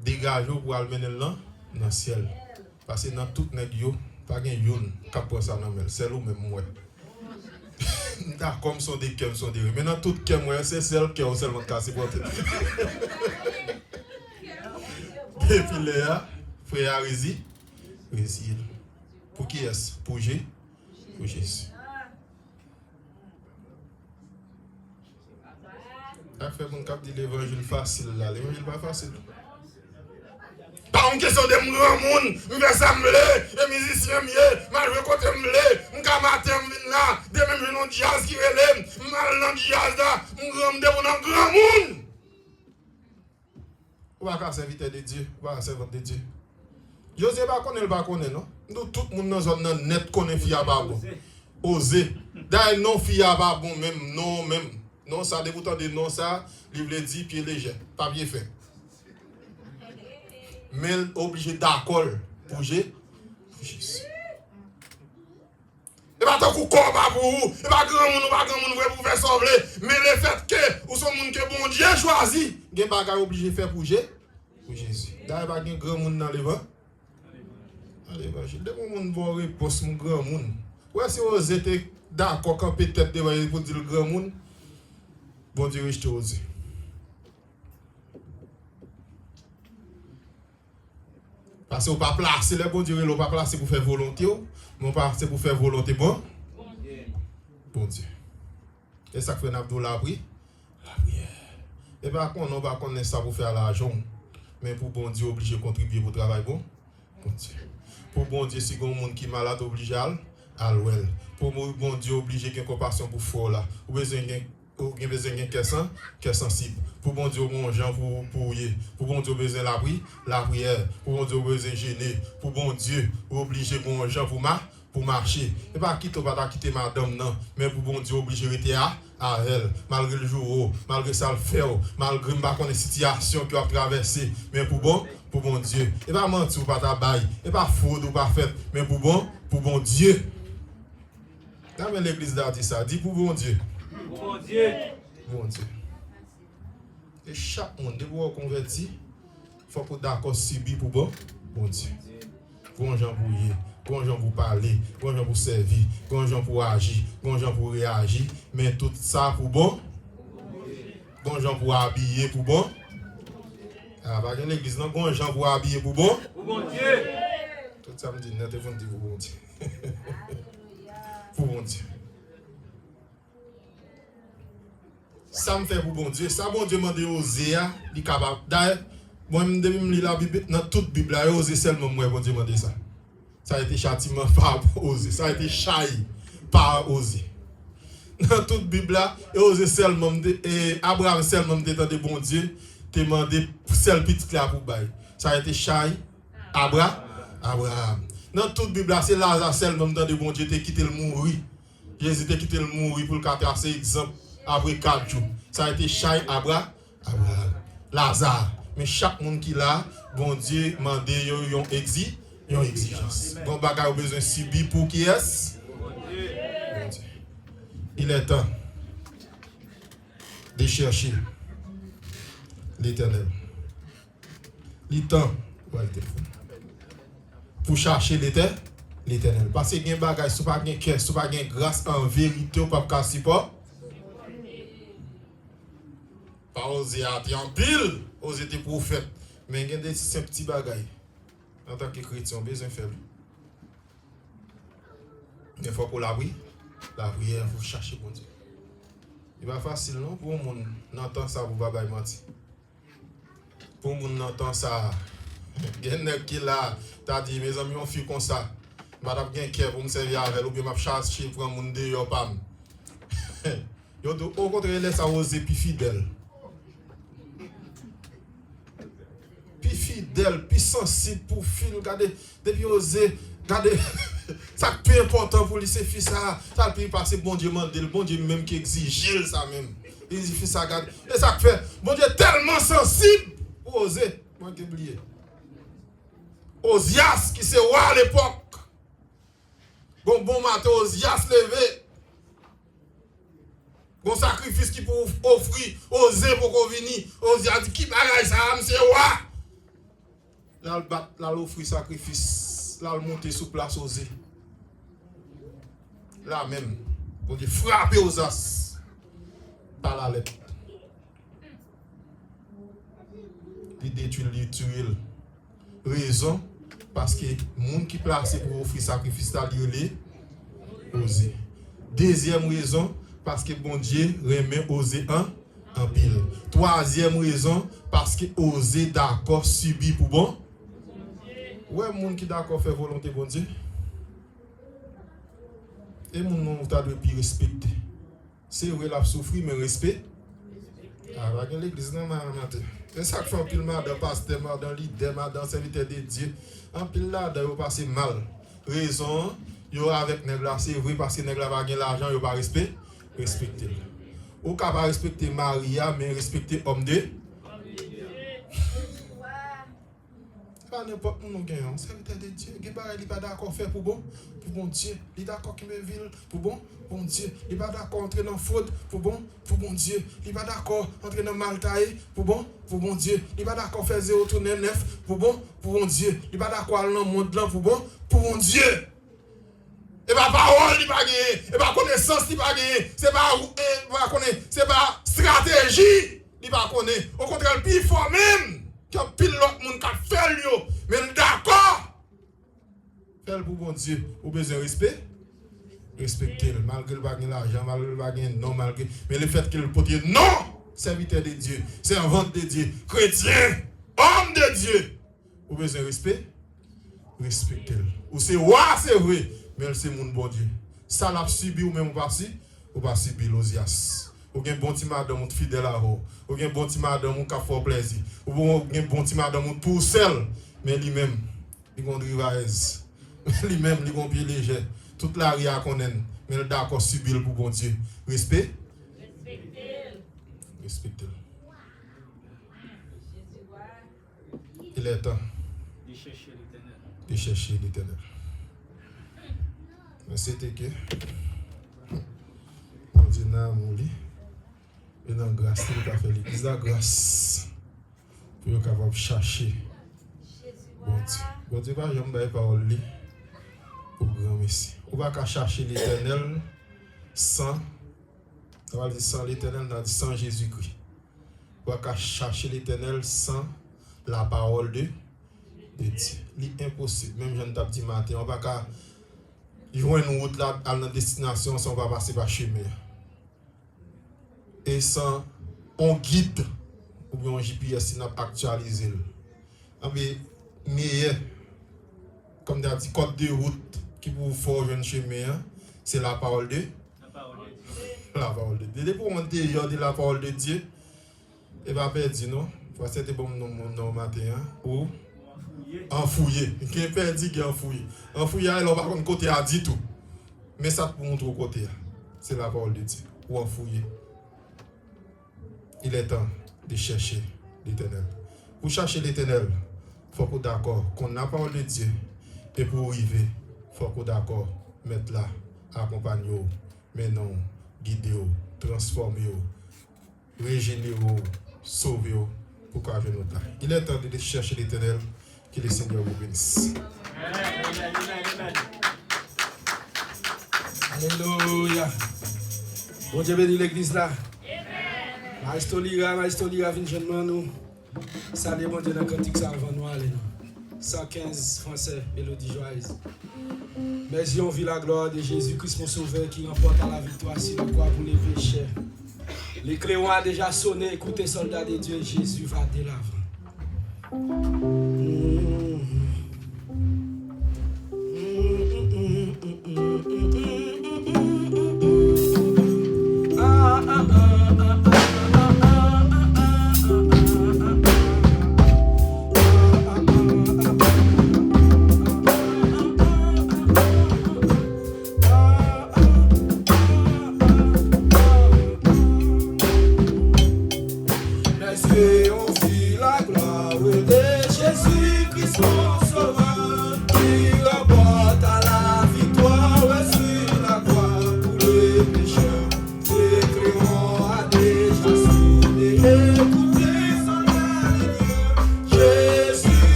Dégagez-vous pour aller dans le ciel. Parce que dans tout le monde, pas de yon qui a ça dans le ciel ou même moi. Comme sont des cœurs, sont des mais dans tout cœur, c'est celle qui a seulement cassé pour et puis là, frère Arési, pour qui est-ce? Pour Jésus. Fait mon cap dit l'évangile facile là, l'évangile pas facile. Pas une question de grand monde, je vais s'amuler, les musiciens mieux, je vais côté m'lé, je vais mater là, de même je n'ai jazz qui relève, je vais dans jazz là, je vais grand monde. Ou pas serviteur de Dieu, ou pas serviteur de Dieu. José pas connaît, non? Nous tout le monde dans zone net connaît fia babon. Oser. D'ailleurs non fia babon même, non même. Non ça déboutant de non ça, il veut dire pied léger, pas bien fait. Mais obligé d'accord pour Jésus. Et pas tant qu'on combat pour vous. Et pas grand monde pour faire sauver. Mais le fait que ou son monde que bon Dieu choisi, gen bagay obligé faire pour Jésus. D'ailleurs pas gen grand monde dans l'évangile. Dans l'évangile, de monde bon réponse mon grand monde. Ouais si vous êtes d'accord quand peut-être devant pour dire le grand monde. Bon Dieu rejette osé. Parce que vous pas placer le bon Dieu, vous pas placer pour faire volonté, mais pas c'est pour faire volonté bon. Bon Dieu. Et ça fait n'a la prière. La prière. Et pas qu'on va connaître ça pour faire l'argent, mais pour bon Dieu obligé de contribuer pour travail bon. Bon Dieu. Pour bon Dieu si un monde qui est malade obligé à l'ouel. Pour bon Dieu obligé de compassion pour fort là. Ou besoin de qu'est sensible. Pour bon Dieu, bon gens pour prier. Pour bon Dieu, besoin la prière. Pour bon Dieu, besoin gêner. Pour bon Dieu, obligé bon gens pour marcher. Et pas quitter pas quitter madame non, mais pour bon Dieu obligé rester à elle malgré le jour, malgré ça le fait, malgré pas connaître situation que a traversé, mais pour bon Dieu. Et pas mentir ou pas tabaye, et pas faux ou pas fait, mais pour bon Dieu. Quand l'église a dit ça, dit pour bon Dieu. Bon Dieu. Bon Dieu. Et chaque monde, de vous convertir, il faut que d'accord subir pour bon Dieu. Bon gens pour y, bon gens pour parler, bon gens pour servir, bon gens pour agir, bon gens pour réagir, mais tout ça pour bon gens pour habiller pour bon. Ah, pas que l'église, non, bon gens pour habiller pour bon. Bon Dieu. Tout ça me dit, non, devant dire pour bon Dieu. Pour bon Dieu. Ça me fait pour bon Dieu. Ça, bon Dieu m'a dit oser, il est capable. D'ailleurs, moi, je lis la Bible, dans toute la Bible, il oser seulement moi, bon Dieu m'a dit ça. Ça a été châtiment par oser. Ça a été chahi par oser. Dans toute la Bible, il oser seulement, et Abraham seulement dit de bon Dieu, te demandé seul petit là pour bailler. Ça a été chahi, Abraham. Dans toute la Bible, c'est Lazare seulement de bon Dieu, te quitté le mourir. Jésus te quitté le mourir pour le tracer exemple. Après 4 jours, ça a été Chai Abraham, Lazare. Mais chaque monde qui l'a, bon Dieu m'a demandé une exigence. Bon bagage a besoin de subir pour qui est-ce? Bon Dieu. Il est temps de chercher l'Éternel. Il est temps pour chercher l'Éternel. Parce que il y a des bagages, si pas de cœur, si pas de grâce en vérité, ou pas de support. Pas oser être en pile, oser être prophète. Mais il y a des petits bagailles. En tant que chrétien, on a besoin de faire. Il faut pour la prière, il faut chercher pour Dieu. Il n'est pas facile non pour un monde n'entend ça pour bagaille mentir. Pour un monde n'entend ça. Il y a des qui là, t'as dit mes amis on fait comme ça. Madame bien cœur pour me servir avec ou bien m'a chercher pour un monde dehors pam. Yo au contraire laisse ça oser plus fidèle. Puis fidèle, puis sensible pour film, regardez, depuis oser, regardez, ça plus important pour lui, c'est fils ça, ça le plus passer, bon Dieu m'a dit, le bon Dieu même qui exige ça même. Il dit fils ça, regarde, et ça fait, bon Dieu tellement sensible pour oser, moi qui oublié. Osias qui c'est roi à l'époque. Bon matin, Osias levé. Bon sacrifice qui pour offrir, oser pour qu'on vienne, Osias dit qui bagaille ça, c'est roi. Là, le bat, là, l'offrir sacrifice, là, le monter sous place osé. Là même, on dit frapper aux as par la lettre. Il détruit, il tue. Raison, parce que les gens qui placent pour offrir sacrifice, là, il osé. Deuxième raison, parce que bon Dieu remet oser en pile. Troisième raison, parce que oser d'accord subir pour bon. Ouais, moun qui d'accord faire volonté bon Dieu. Et moun non t'a de plus respecter. C'est vrai la souffrir mais respect. Ah, va l'église non matin. C'est ça que fait un pile mal dans pasteur, dans leader, dans serviteur de Dieu. En pile là, d'ailleurs passer mal. Raison, yo avec nèg là, c'est vrai parce que nèg là va gagner l'argent, yo pas respecter. Ou ka pas respecter Maria mais respecter homme de pas n'importe où nous gagnons. Serviteur de Dieu, il n'est pas d'accord faire pour bon Dieu. Il est d'accord qu'il me ville pour bon Dieu. Il n'est pas d'accord entrer dans faute pour bon Dieu. Il n'est pas d'accord entrer dans mal taillé pour bon Dieu. Il n'est pas d'accord faire 0 tourner 9 pour bon Dieu. Il n'est pas d'accord aller dans le monde là pour bon Dieu. Et pas parole, il pas gagné. Et pas connaissance, il pas gagné. C'est pas stratégie, il pas connaît. Au contraire, le plus fort même. Qu'il y a pile l'autre monde qui a fait lui. Mais d'accord. Faire pour bon Dieu. Vous avez besoin de respect. Respectez-le. Malgré le bagage l'argent, malgré le bagage non, malgré. Mais le fait qu'il le porte non, serviteur de Dieu, servante de Dieu, chrétien, homme de Dieu. Vous avez besoin de respect. Respectez-le. Ou c'est roi, c'est vrai. Mais c'est mon bon Dieu. Ça l'a subi ou même ou pas subi l'osias. Ou gen bon ti madame fidèle à vous. Ou gen bon ti madame qui a fait plaisir. Ou gen bon ti madame pour seul. Mais lui-même, il a une rivaise. Lui-même, il a un pied léger. Toute la ria connaît. Mais il d'accord subi pour bon Dieu. Respect? Respectez-le. Il est temps de chercher l'Éternel. Mais c'était que on dit non, mon lit. Et dans la grâce, il a fait l'église de grâce pour être capable de chercher. Bon Dieu, pas jamais parole pour grand messie. On va pas chercher l'Éternel sans, on va dire sans l'Éternel, on va dire sans Jésus-Christ. On va pas chercher l'Éternel sans la parole de Dieu. C'est impossible. Même je ne t'ai pas dit matin, on va pas ils vont une route là à notre destination sans va passer par chemin. Et sans un guide ou bien un GPS qui n'a pas actualisé. Mais comme tu as dit, code de route qui vous faut un chemin, c'est la parole de Dieu. La parole de Dieu. Pour monter de la parole de Dieu, et va perdre non. C'était bon non matin ou enfouillé. Qui perdu qui enfouillé. Enfouillé, alors par contre côté a dit tout. Mais ça te montre au côté. C'est la parole de Dieu. Ou enfouillé. Il est temps de chercher l'Éternel. Pour chercher l'Éternel, il faut qu'on d'accord qu'on a la parole de Dieu. Et pour arriver, il faut qu'on d'accord mettre là, accompagner, mais non, guider, transformer, régénérer, sauver, pour qu'on vienne là. Il est temps de chercher l'Éternel. Que le Seigneur vous bénisse. Alléluia. Bon Dieu bénit l'église là. Maestro Lira, vient jeune nous. Salut bon Dieu dans le cantique ça avant nous aller. 115 français, mélodie joyeuse. Mes yeux ont vu la gloire de Jésus-Christ mon sauveur qui remporte la victoire sur la croix pour les pécheurs. Les cléons ont déjà sonné, écoutez soldats de Dieu, Jésus va de l'avant.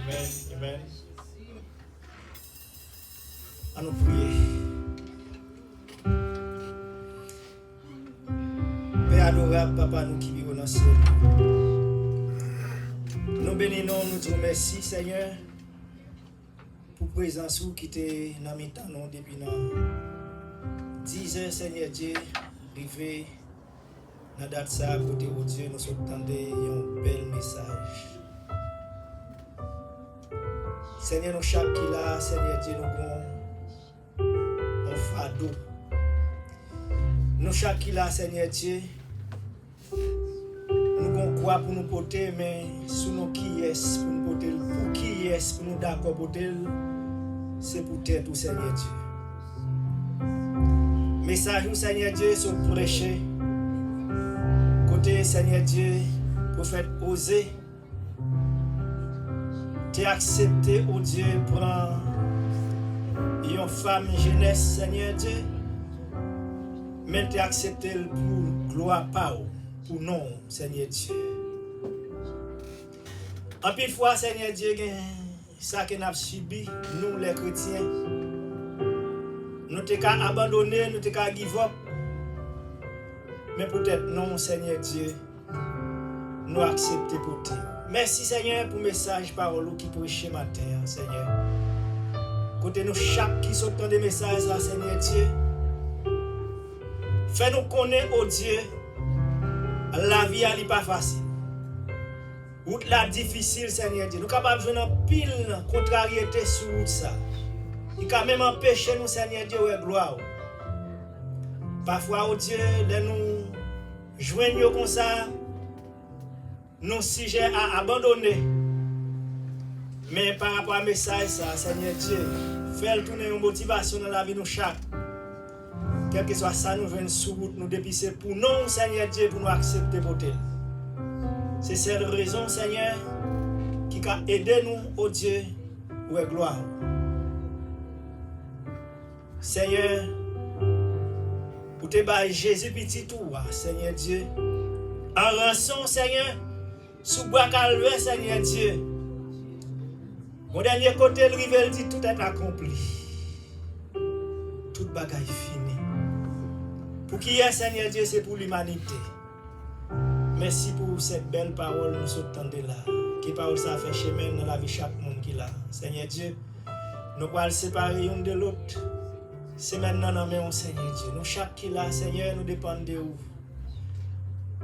Amen. Amen. À nous prier. Père adorable, Papa, nous qui vivons dans ce monde. Nous bénissons, nous disons merci, Seigneur, pour la présence qui était dans mes temps depuis 10 heures, Seigneur Dieu, arrivé dans la date ça, côté de Dieu, nous entendons un bel message. Seigneur, nous chaque qui là, Seigneur Dieu, nous avons un fardeau. Nous chaque qui là, Seigneur Dieu, nous avons quoi pour nous porter, mais sous nous qui est pour nous porter, pour qui est pour nous d'accord porter, c'est pour tête au Seigneur Dieu. Message au Seigneur Dieu, c'est pour prêcher. Côté Seigneur Dieu, prophète osé. Tu as accepté, oh Dieu, prendre une femme jeunesse, Seigneur Dieu. Mais tu as accepté pour gloire pas, pour non, Seigneur Dieu. En pile fois, Seigneur Dieu, ça que nous avons subi, nous les chrétiens, nous t'avons abandonné, nous t'avons give up. Mais peut-être non, Seigneur Dieu, nous acceptons pour toi. Merci Seigneur pour le message, parole qui prêche matin, Seigneur. Côté nous, chaque qui s'entend des messages, Seigneur Dieu, fais-nous connaître, oh Dieu, la vie n'est pas facile. Route la difficile, Seigneur Dieu. Nous sommes capables de jouer une pile contrariété sur route ça. Il peut même empêcher nous, Seigneur Dieu, de gloire. Parfois, oh Dieu, nous joignons comme ça, nos sujets à abandonner. Mais par rapport à message, ça, Seigneur Dieu, fais tourner une motivation dans la vie de nous chaque. Quel que soit ça, nous venons sur route, nous dépisser pour nous, Seigneur Dieu, pour nous accepter pour tel. C'est cette raison, Seigneur, qui a aidé nous, oh Dieu, où est gloire. Seigneur, pour te battre Jésus petit tout, Seigneur Dieu, en rançon, Seigneur, sous bois calvaire, Seigneur Dieu. Mon dernier côté, le rivel dit tout est accompli. Toute bagaille finie. Pour qui est, Seigneur Dieu, c'est pour l'humanité. Merci pour cette belle parole, nous entendons là. Qui parole ça fait chemin dans la vie de chaque monde qui là. Seigneur Dieu, nous allons séparer l'un de l'autre. C'est maintenant dans mes Seigneur Dieu. Nous chaque qui là, Seigneur, nous dépendons de vous.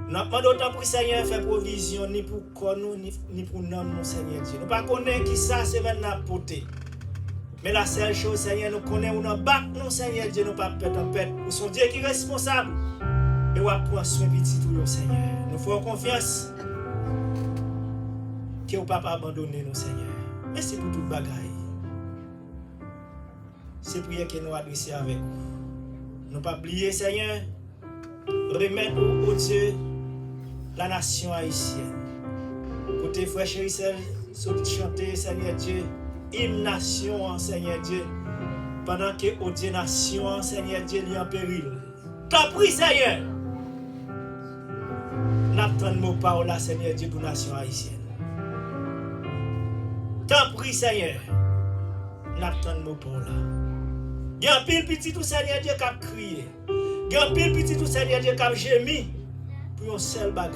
Nous demandons d'autant pour Seigneur faire provision ni pour corps nous ni pour nous, Seigneur Dieu. Nous ne connaissons pas qui ça c'est maintenant porter. Mais la seule chose, Seigneur, nous connaissons nous bac nous, Seigneur Dieu, nous pas pète en pète. Nous sommes Dieu qui est responsable. Et on va prendre soin petit tout, Seigneur. Nous faisons confiance que vous ne pouvez pas abandonner nous, Seigneur. Merci pour toute bagaille. C'est prière que nous adressons avec vous. Nous ne pas oublier, Seigneur, remettre au Dieu la nation haïtienne. Côté frère Chérissel, chanter, Seigneur Dieu, hymne nation, Seigneur Dieu, pendant que au Dieu nation, Seigneur Dieu, est en péril. T'as pris, Seigneur. N'attends mot parole, Seigneur Dieu, pour la nation haïtienne. T'as pris, Seigneur. N'attends mot parole. Il y a un pile petit tout, Seigneur Dieu, qui a crié. Il y a un pile petit tout, Seigneur Dieu, qui a gémi pour un seul bagaille.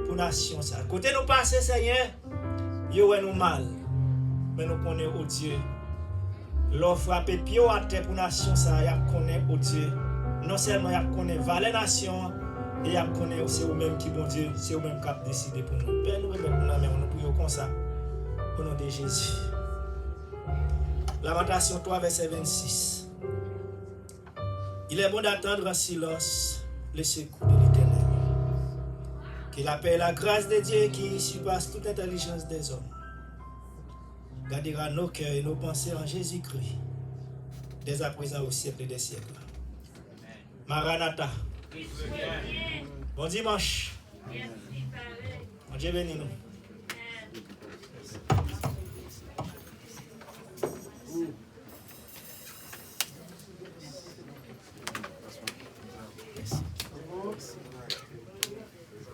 Pour la nation. Côté nous passer, Seigneur, nous avons mal. Mais nous connaissons au Dieu. L'offre frappé pied à terre pour la nation, nous connaissons au Dieu. Non seulement nous connaissons la nation, et nous connaissons c'est vous-même qui bon Dieu, c'est vous-même qui avez décidé pour nous. Père, nous remettons nous prions comme ça. Au nom de Jésus. Lamentation 3, verset 26. Il est bon d'attendre en silence le secours de l'Éternel. Qu'il appelle la grâce de Dieu qui surpasse toute intelligence des hommes. Gardera nos cœurs et nos pensées en Jésus-Christ, dès à présent au siècle des siècles. Maranatha. Bon dimanche. Bon Dieu béni nous. Merci.